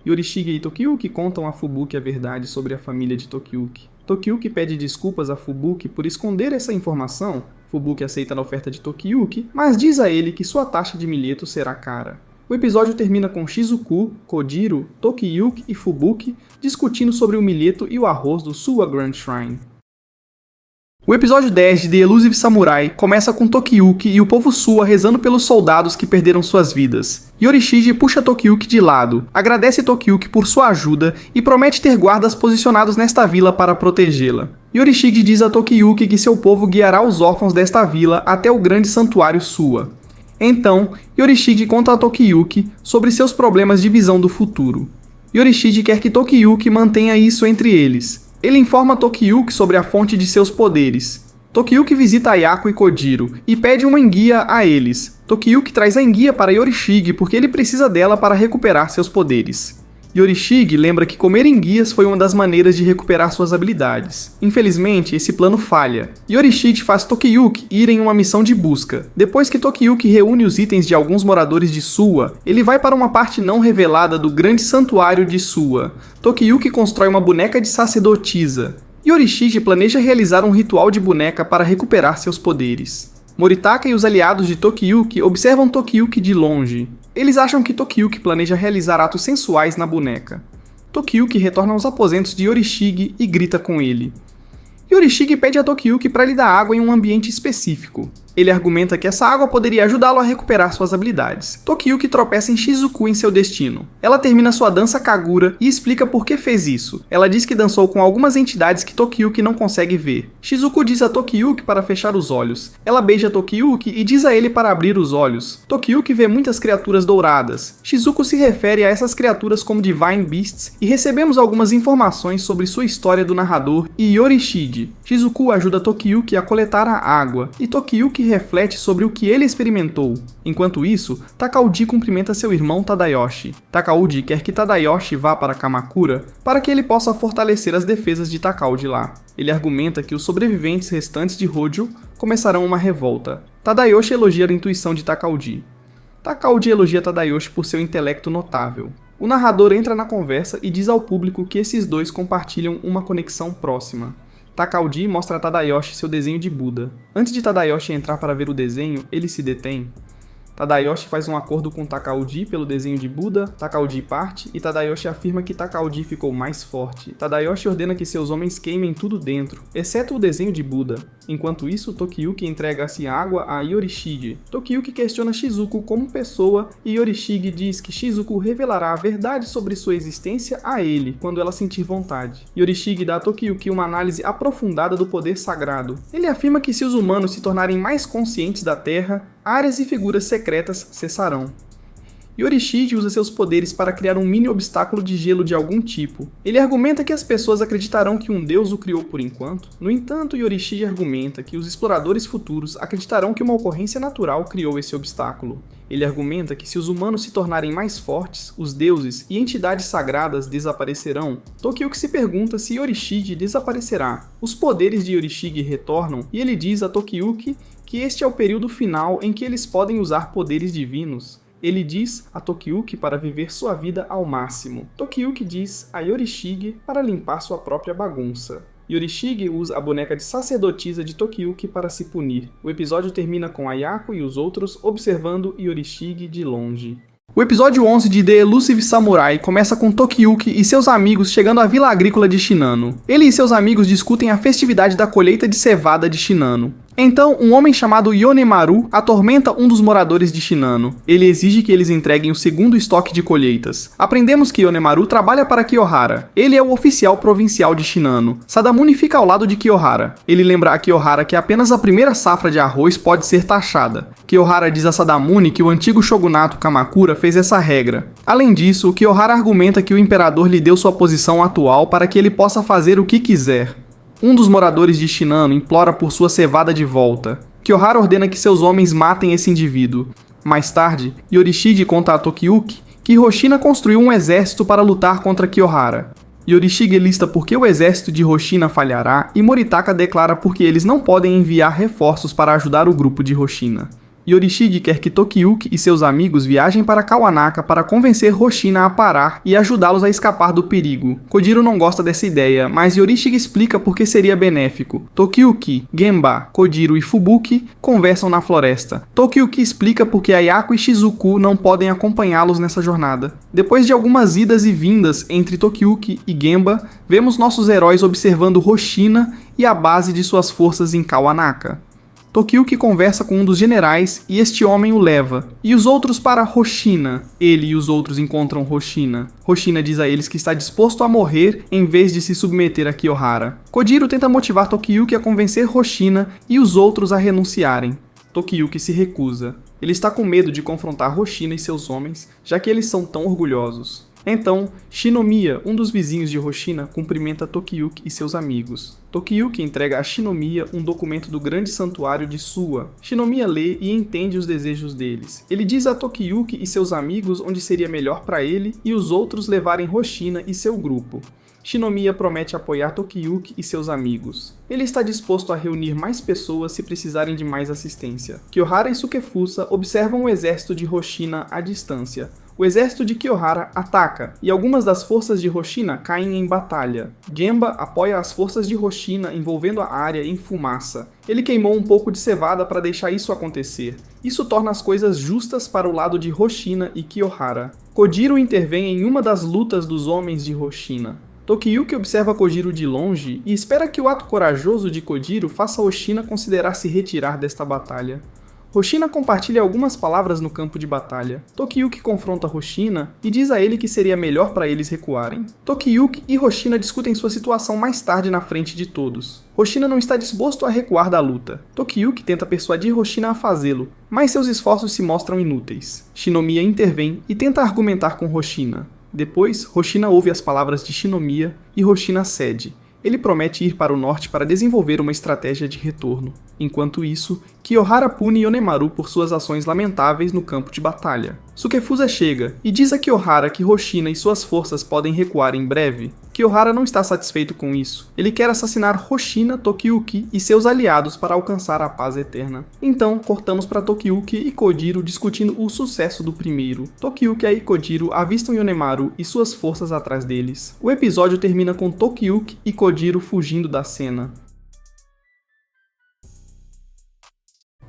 S1: Yorishige e Tokiyuki contam a Fubuki a verdade sobre a família de Tokiyuki. Tokiyuki pede desculpas a Fubuki por esconder essa informação. Fubuki aceita a oferta de Tokiyuki, mas diz a ele que sua taxa de milheto será cara. O episódio termina com Shizuku, Kojiro, Tokiyuki e Fubuki discutindo sobre o milheto e o arroz do Suwa Grand Shrine. O episódio 10 de The Elusive Samurai começa com Tokiyuki e o povo Suwa rezando pelos soldados que perderam suas vidas. Yorishige puxa Tokiyuki de lado, agradece Tokiyuki por sua ajuda e promete ter guardas posicionados nesta vila para protegê-la. Yorishige diz a Tokiyuki que seu povo guiará os órfãos desta vila até o grande santuário Suwa. Então, Yorishige conta a Tokiyuki sobre seus problemas de visão do futuro. Yorishige quer que Tokiyuki mantenha isso entre eles. Ele informa Tokiyuki sobre a fonte de seus poderes. Tokiyuki visita Ayako e Kojiro e pede uma enguia a eles. Tokiyuki traz a enguia para Yorishige porque ele precisa dela para recuperar seus poderes. Yorishige lembra que comer enguias foi uma das maneiras de recuperar suas habilidades. Infelizmente, esse plano falha. Yorishige faz Tokiyuki ir em uma missão de busca. Depois que Tokiyuki reúne os itens de alguns moradores de Suwa, ele vai para uma parte não revelada do grande santuário de Suwa. Tokiyuki constrói uma boneca de sacerdotisa. Yorishige planeja realizar um ritual de boneca para recuperar seus poderes. Moritaka e os aliados de Tokiyuki observam Tokiyuki de longe. Eles acham que Tokiyuki planeja realizar atos sensuais na boneca. Tokiyuki retorna aos aposentos de Yorishige e grita com ele. Yorishige pede a Tokiyuki para lhe dar água em um ambiente específico. Ele argumenta que essa água poderia ajudá-lo a recuperar suas habilidades. Tokiyuki tropeça em Shizuku em seu destino. Ela termina sua dança Kagura e explica por que fez isso. Ela diz que dançou com algumas entidades que Tokiyuki não consegue ver. Shizuku diz a Tokiyuki para fechar os olhos. Ela beija Tokiyuki e diz a ele para abrir os olhos. Tokiyuki vê muitas criaturas douradas. Shizuku se refere a essas criaturas como Divine Beasts e recebemos algumas informações sobre sua história do narrador e Yorishige. Shizuku ajuda Tokiyuki a coletar a água e Tokiyuki reflete sobre o que ele experimentou. Enquanto isso, Takauji cumprimenta seu irmão Tadayoshi. Takauji quer que Tadayoshi vá para Kamakura para que ele possa fortalecer as defesas de Takauji lá. Ele argumenta que os sobreviventes restantes de Hojo começarão uma revolta. Tadayoshi elogia a intuição de Takauji. Takauji elogia Tadayoshi por seu intelecto notável. O narrador entra na conversa e diz ao público que esses dois compartilham uma conexão próxima. Takauji mostra a Tadayoshi seu desenho de Buda. Antes de Tadayoshi entrar para ver o desenho, ele se detém. Tadayoshi faz um acordo com Takauji pelo desenho de Buda, Takauji parte e Tadayoshi afirma que Takauji ficou mais forte. Tadayoshi ordena que seus homens queimem tudo dentro, exceto o desenho de Buda. Enquanto isso, Tokiyuki entrega-se água a Yorishige. Tokiyuki questiona Shizuku como pessoa e Yorishige diz que Shizuku revelará a verdade sobre sua existência a ele quando ela sentir vontade. Yorishige dá a Tokiyuki uma análise aprofundada do poder sagrado. Ele afirma que se os humanos se tornarem mais conscientes da Terra, áreas e figuras secretas cessarão. Yorishige usa seus poderes para criar um mini obstáculo de gelo de algum tipo. Ele argumenta que as pessoas acreditarão que um deus o criou por enquanto. No entanto, Yorishige argumenta que os exploradores futuros acreditarão que uma ocorrência natural criou esse obstáculo. Ele argumenta que se os humanos se tornarem mais fortes, os deuses e entidades sagradas desaparecerão. Tokiyuki se pergunta se Yorishige desaparecerá. Os poderes de Yorishige retornam e ele diz a Tokiyuki que este é o período final em que eles podem usar poderes divinos. Ele diz a Tokiyuki para viver sua vida ao máximo. Tokiyuki diz a Yorishige para limpar sua própria bagunça. Yorishige usa a boneca de sacerdotisa de Tokiyuki para se punir. O episódio termina com Ayako e os outros observando Yorishige de longe. O episódio 11 de The Elusive Samurai começa com Tokiyuki e seus amigos chegando à vila agrícola de Shinano. Ele e seus amigos discutem a festividade da colheita de cevada de Shinano. Então, um homem chamado Yonemaru atormenta um dos moradores de Shinano. Ele exige que eles entreguem o segundo estoque de colheitas. Aprendemos que Yonemaru trabalha para Kiyohara. Ele é o oficial provincial de Shinano. Sadamune fica ao lado de Kiyohara. Ele lembra a Kiyohara que apenas a primeira safra de arroz pode ser taxada. Kiyohara diz a Sadamune que o antigo shogunato Kamakura fez essa regra. Além disso, Kiyohara argumenta que o imperador lhe deu sua posição atual para que ele possa fazer o que quiser. Um dos moradores de Shinano implora por sua cevada de volta. Kiyohara ordena que seus homens matem esse indivíduo. Mais tarde, Yorishige conta a Tokiyuki que Hoshina construiu um exército para lutar contra Kiyohara. Yorishige lista por que o exército de Hoshina falhará e Moritaka declara por que eles não podem enviar reforços para ajudar o grupo de Hoshina. Yorishige quer que Tokiyuki e seus amigos viajem para Kawanaka para convencer Hoshina a parar e ajudá-los a escapar do perigo. Kojiro não gosta dessa ideia, mas Yorishige explica por que seria benéfico. Tokiyuki, Genba, Kojiro e Fubuki conversam na floresta. Tokiyuki explica por que Ayako e Shizuku não podem acompanhá-los nessa jornada. Depois de algumas idas e vindas entre Tokiyuki e Genba, vemos nossos heróis observando Hoshina e a base de suas forças em Kawanaka. Tokiyuki conversa com um dos generais e este homem o leva. E os outros para Hoshina. Ele e os outros encontram Hoshina. Hoshina diz a eles que está disposto a morrer em vez de se submeter a Kiyohara. Kojiro tenta motivar Tokiyuki a convencer Hoshina e os outros a renunciarem. Tokiyuki se recusa. Ele está com medo de confrontar Hoshina e seus homens, já que eles são tão orgulhosos. Então, Shinomiya, um dos vizinhos de Hoshina, cumprimenta Tokiyuki e seus amigos. Tokiyuki entrega a Shinomiya um documento do grande santuário de Suwa. Shinomiya lê e entende os desejos deles. Ele diz a Tokiyuki e seus amigos onde seria melhor para ele e os outros levarem Hoshina e seu grupo. Shinomiya promete apoiar Tokiyuki e seus amigos. Ele está disposto a reunir mais pessoas se precisarem de mais assistência. Kiyohara e Sukefusa observam o exército de Hoshina à distância. O exército de Kiyohara ataca, e algumas das forças de Hoshina caem em batalha. Genba apoia as forças de Hoshina envolvendo a área em fumaça. Ele queimou um pouco de cevada para deixar isso acontecer. Isso torna as coisas justas para o lado de Hoshina e Kiyohara. Kojiro intervém em uma das lutas dos homens de Hoshina. Tokiyuki observa Kojiro de longe e espera que o ato corajoso de Kojiro faça Hoshina considerar se retirar desta batalha. Hoshina compartilha algumas palavras no campo de batalha. Tokiyuki confronta Hoshina e diz a ele que seria melhor para eles recuarem. Tokiyuki e Hoshina discutem sua situação mais tarde na frente de todos. Hoshina não está disposto a recuar da luta. Tokiyuki tenta persuadir Hoshina a fazê-lo, mas seus esforços se mostram inúteis. Shinomiya intervém e tenta argumentar com Hoshina. Depois, Hoshina ouve as palavras de Shinomiya e Hoshina cede. Ele promete ir para o norte para desenvolver uma estratégia de retorno. Enquanto isso, Kiyohara pune Yonemaru por suas ações lamentáveis no campo de batalha. Sukefusa chega e diz a Kiyohara que Hoshina e suas forças podem recuar em breve. Kiyohara não está satisfeito com isso. Ele quer assassinar Hoshina, Tokiyuki e seus aliados para alcançar a paz eterna. Então, cortamos para Tokiyuki e Kojiro discutindo o sucesso do primeiro. Tokiyuki e Kojiro avistam Yonemaru e suas forças atrás deles. O episódio termina com Tokiyuki e Kojiro fugindo da cena.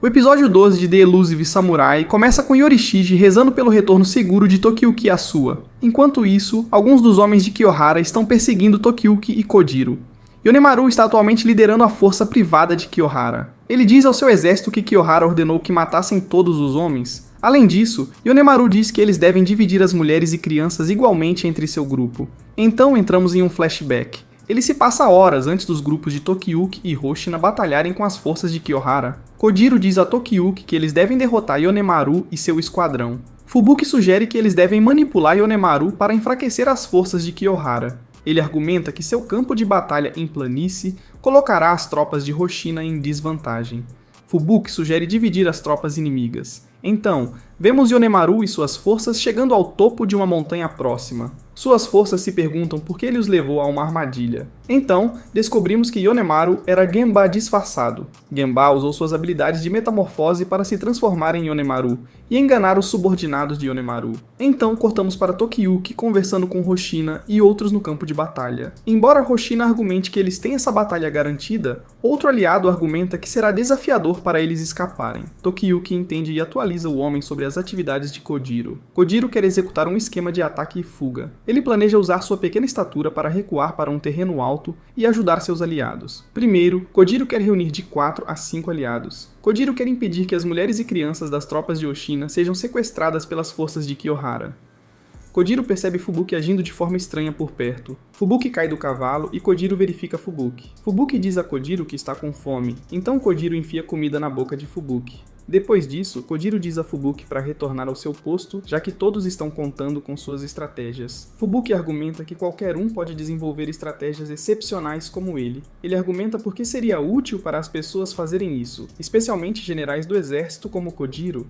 S1: O episódio 12 de The Elusive Samurai começa com Yorishige rezando pelo retorno seguro de Tokiyuki Asua. Enquanto isso, alguns dos homens de Kiyohara estão perseguindo Tokiyuki e Kojiro. Yonemaru está atualmente liderando a força privada de Kiyohara. Ele diz ao seu exército que Kiyohara ordenou que matassem todos os homens. Além disso, Yonemaru diz que eles devem dividir as mulheres e crianças igualmente entre seu grupo. Então entramos em um flashback. Ele se passa horas antes dos grupos de Tokiyuki e Hoshina batalharem com as forças de Kiyohara. Kojiro diz a Tokiyuki que eles devem derrotar Yonemaru e seu esquadrão. Fubuki sugere que eles devem manipular Yonemaru para enfraquecer as forças de Kiyohara. Ele argumenta que seu campo de batalha em planície colocará as tropas de Hoshina em desvantagem. Fubuki sugere dividir as tropas inimigas. Então, vemos Yonemaru e suas forças chegando ao topo de uma montanha próxima. Suas forças se perguntam por que ele os levou a uma armadilha. Então, descobrimos que Yonemaru era Genba disfarçado. Genba usou suas habilidades de metamorfose para se transformar em Yonemaru e enganar os subordinados de Yonemaru. Então, cortamos para Tokiyuki conversando com Hoshina e outros no campo de batalha. Embora Hoshina argumente que eles têm essa batalha garantida, outro aliado argumenta que será desafiador para eles escaparem. Tokiyuki entende e atualiza o homem sobre as atividades de Kojiro. Kojiro quer executar um esquema de ataque e fuga. Ele planeja usar sua pequena estatura para recuar para um terreno alto e ajudar seus aliados. Primeiro, Kojiro quer reunir de 4 a 5 aliados. Kojiro quer impedir que as mulheres e crianças das tropas de Hoshina sejam sequestradas pelas forças de Kiyohara. Kojiro percebe Fubuki agindo de forma estranha por perto. Fubuki cai do cavalo e Kojiro verifica Fubuki. Fubuki diz a Kojiro que está com fome, então Kojiro enfia comida na boca de Fubuki. Depois disso, Kojiro diz a Fubuki para retornar ao seu posto, já que todos estão contando com suas estratégias. Fubuki argumenta que qualquer um pode desenvolver estratégias excepcionais como ele. Ele argumenta por que seria útil para as pessoas fazerem isso, especialmente generais do exército como Kojiro.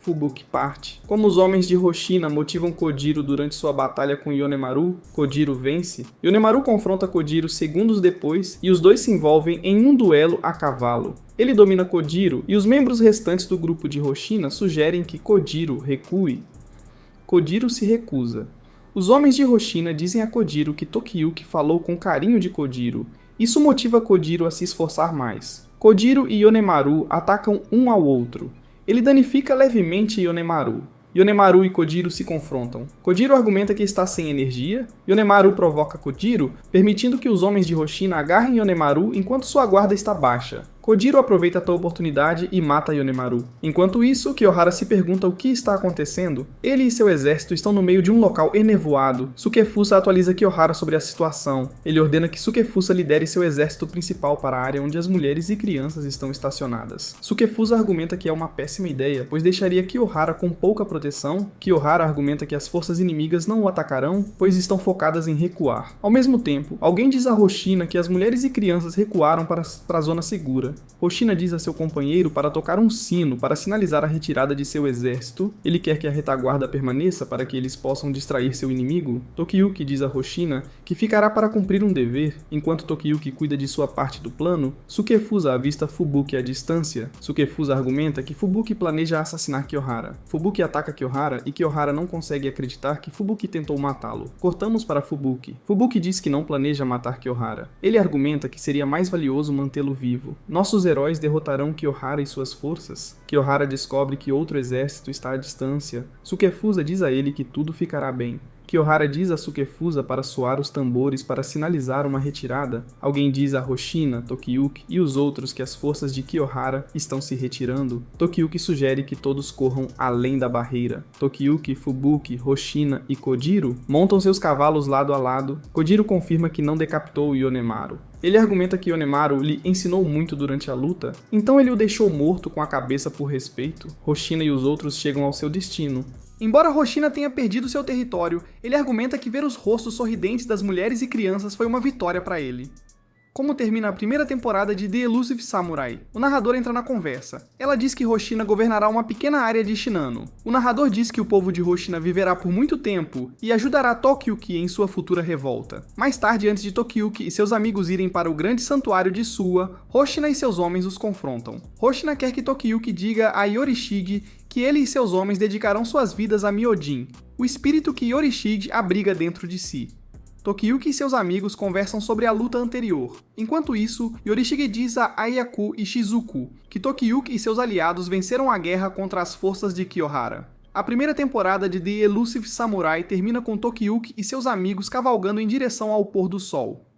S1: Fubuki parte. Como os homens de Hoshina motivam Kojiro durante sua batalha com Yonemaru, Kojiro vence. Yonemaru confronta Kojiro segundos depois e os dois se envolvem em um duelo a cavalo. Ele domina Kojiro e os membros restantes do grupo de Hoshina sugerem que Kojiro recue. Kojiro se recusa. Os homens de Hoshina dizem a Kojiro que Tokiyuki falou com carinho de Kojiro. Isso motiva Kojiro a se esforçar mais. Kojiro e Yonemaru atacam um ao outro. Ele danifica levemente Yonemaru. Yonemaru e Kojiro se confrontam. Kojiro argumenta que está sem energia, Yonemaru provoca Kojiro, permitindo que os homens de Hoshina agarrem Yonemaru enquanto sua guarda está baixa. Kojiro aproveita a oportunidade e mata Yonemaru. Enquanto isso, Kiyohara se pergunta o que está acontecendo. Ele e seu exército estão no meio de um local enevoado. Sukefusa atualiza Kiyohara sobre a situação. Ele ordena que Sukefusa lidere seu exército principal para a área onde as mulheres e crianças estão estacionadas. Sukefusa argumenta que é uma péssima ideia, pois deixaria Kiyohara com pouca proteção. Kiyohara argumenta que as forças inimigas não o atacarão, pois estão focadas em recuar. Ao mesmo tempo, alguém diz a Hoshina que as mulheres e crianças recuaram para a zona segura. Hoshina diz a seu companheiro para tocar um sino para sinalizar a retirada de seu exército. Ele quer que a retaguarda permaneça para que eles possam distrair seu inimigo. Tokiyuki diz a Hoshina que ficará para cumprir um dever, enquanto Tokiyuki cuida de sua parte do plano. Sukefusa avista Fubuki à distância. Sukefusa argumenta que Fubuki planeja assassinar Kiyohara. Fubuki ataca Kiyohara e Kiyohara não consegue acreditar que Fubuki tentou matá-lo. Cortamos para Fubuki. Fubuki diz que não planeja matar Kiyohara. Ele argumenta que seria mais valioso mantê-lo vivo. Nossos heróis derrotarão Kiyohara e suas forças. Kiyohara descobre que outro exército está à distância. Sukefusa diz a ele que tudo ficará bem. Kiyohara diz a Sukefusa para soar os tambores para sinalizar uma retirada. Alguém diz a Hoshina, Tokiyuki e os outros que as forças de Kiyohara estão se retirando. Tokiyuki sugere que todos corram além da barreira. Tokiyuki, Fubuki, Hoshina e Kojiro montam seus cavalos lado a lado. Kojiro confirma que não decapitou Yonemaru. Ele argumenta que Yonemaru lhe ensinou muito durante a luta, então ele o deixou morto com a cabeça por respeito. Hoshina e os outros chegam ao seu destino. Embora Hoshina tenha perdido seu território, ele argumenta que ver os rostos sorridentes das mulheres e crianças foi uma vitória para ele. Como termina a primeira temporada de The Elusive Samurai? O narrador entra na conversa. Ela diz que Hoshina governará uma pequena área de Shinano. O narrador diz que o povo de Hoshina viverá por muito tempo e ajudará Tokiyuki em sua futura revolta. Mais tarde, antes de Tokiyuki e seus amigos irem para o grande santuário de Suwa, Hoshina e seus homens os confrontam. Hoshina quer que Tokiyuki diga a Yorishige que ele e seus homens dedicarão suas vidas a Myojin, o espírito que Yorishige abriga dentro de si. Tokiyuki e seus amigos conversam sobre a luta anterior. Enquanto isso, Yorishige diz a Ayaku e Shizuku que Tokiyuki e seus aliados venceram a guerra contra as forças de Kiyohara. A primeira temporada de The Elusive Samurai termina com Tokiyuki e seus amigos cavalgando em direção ao pôr do sol.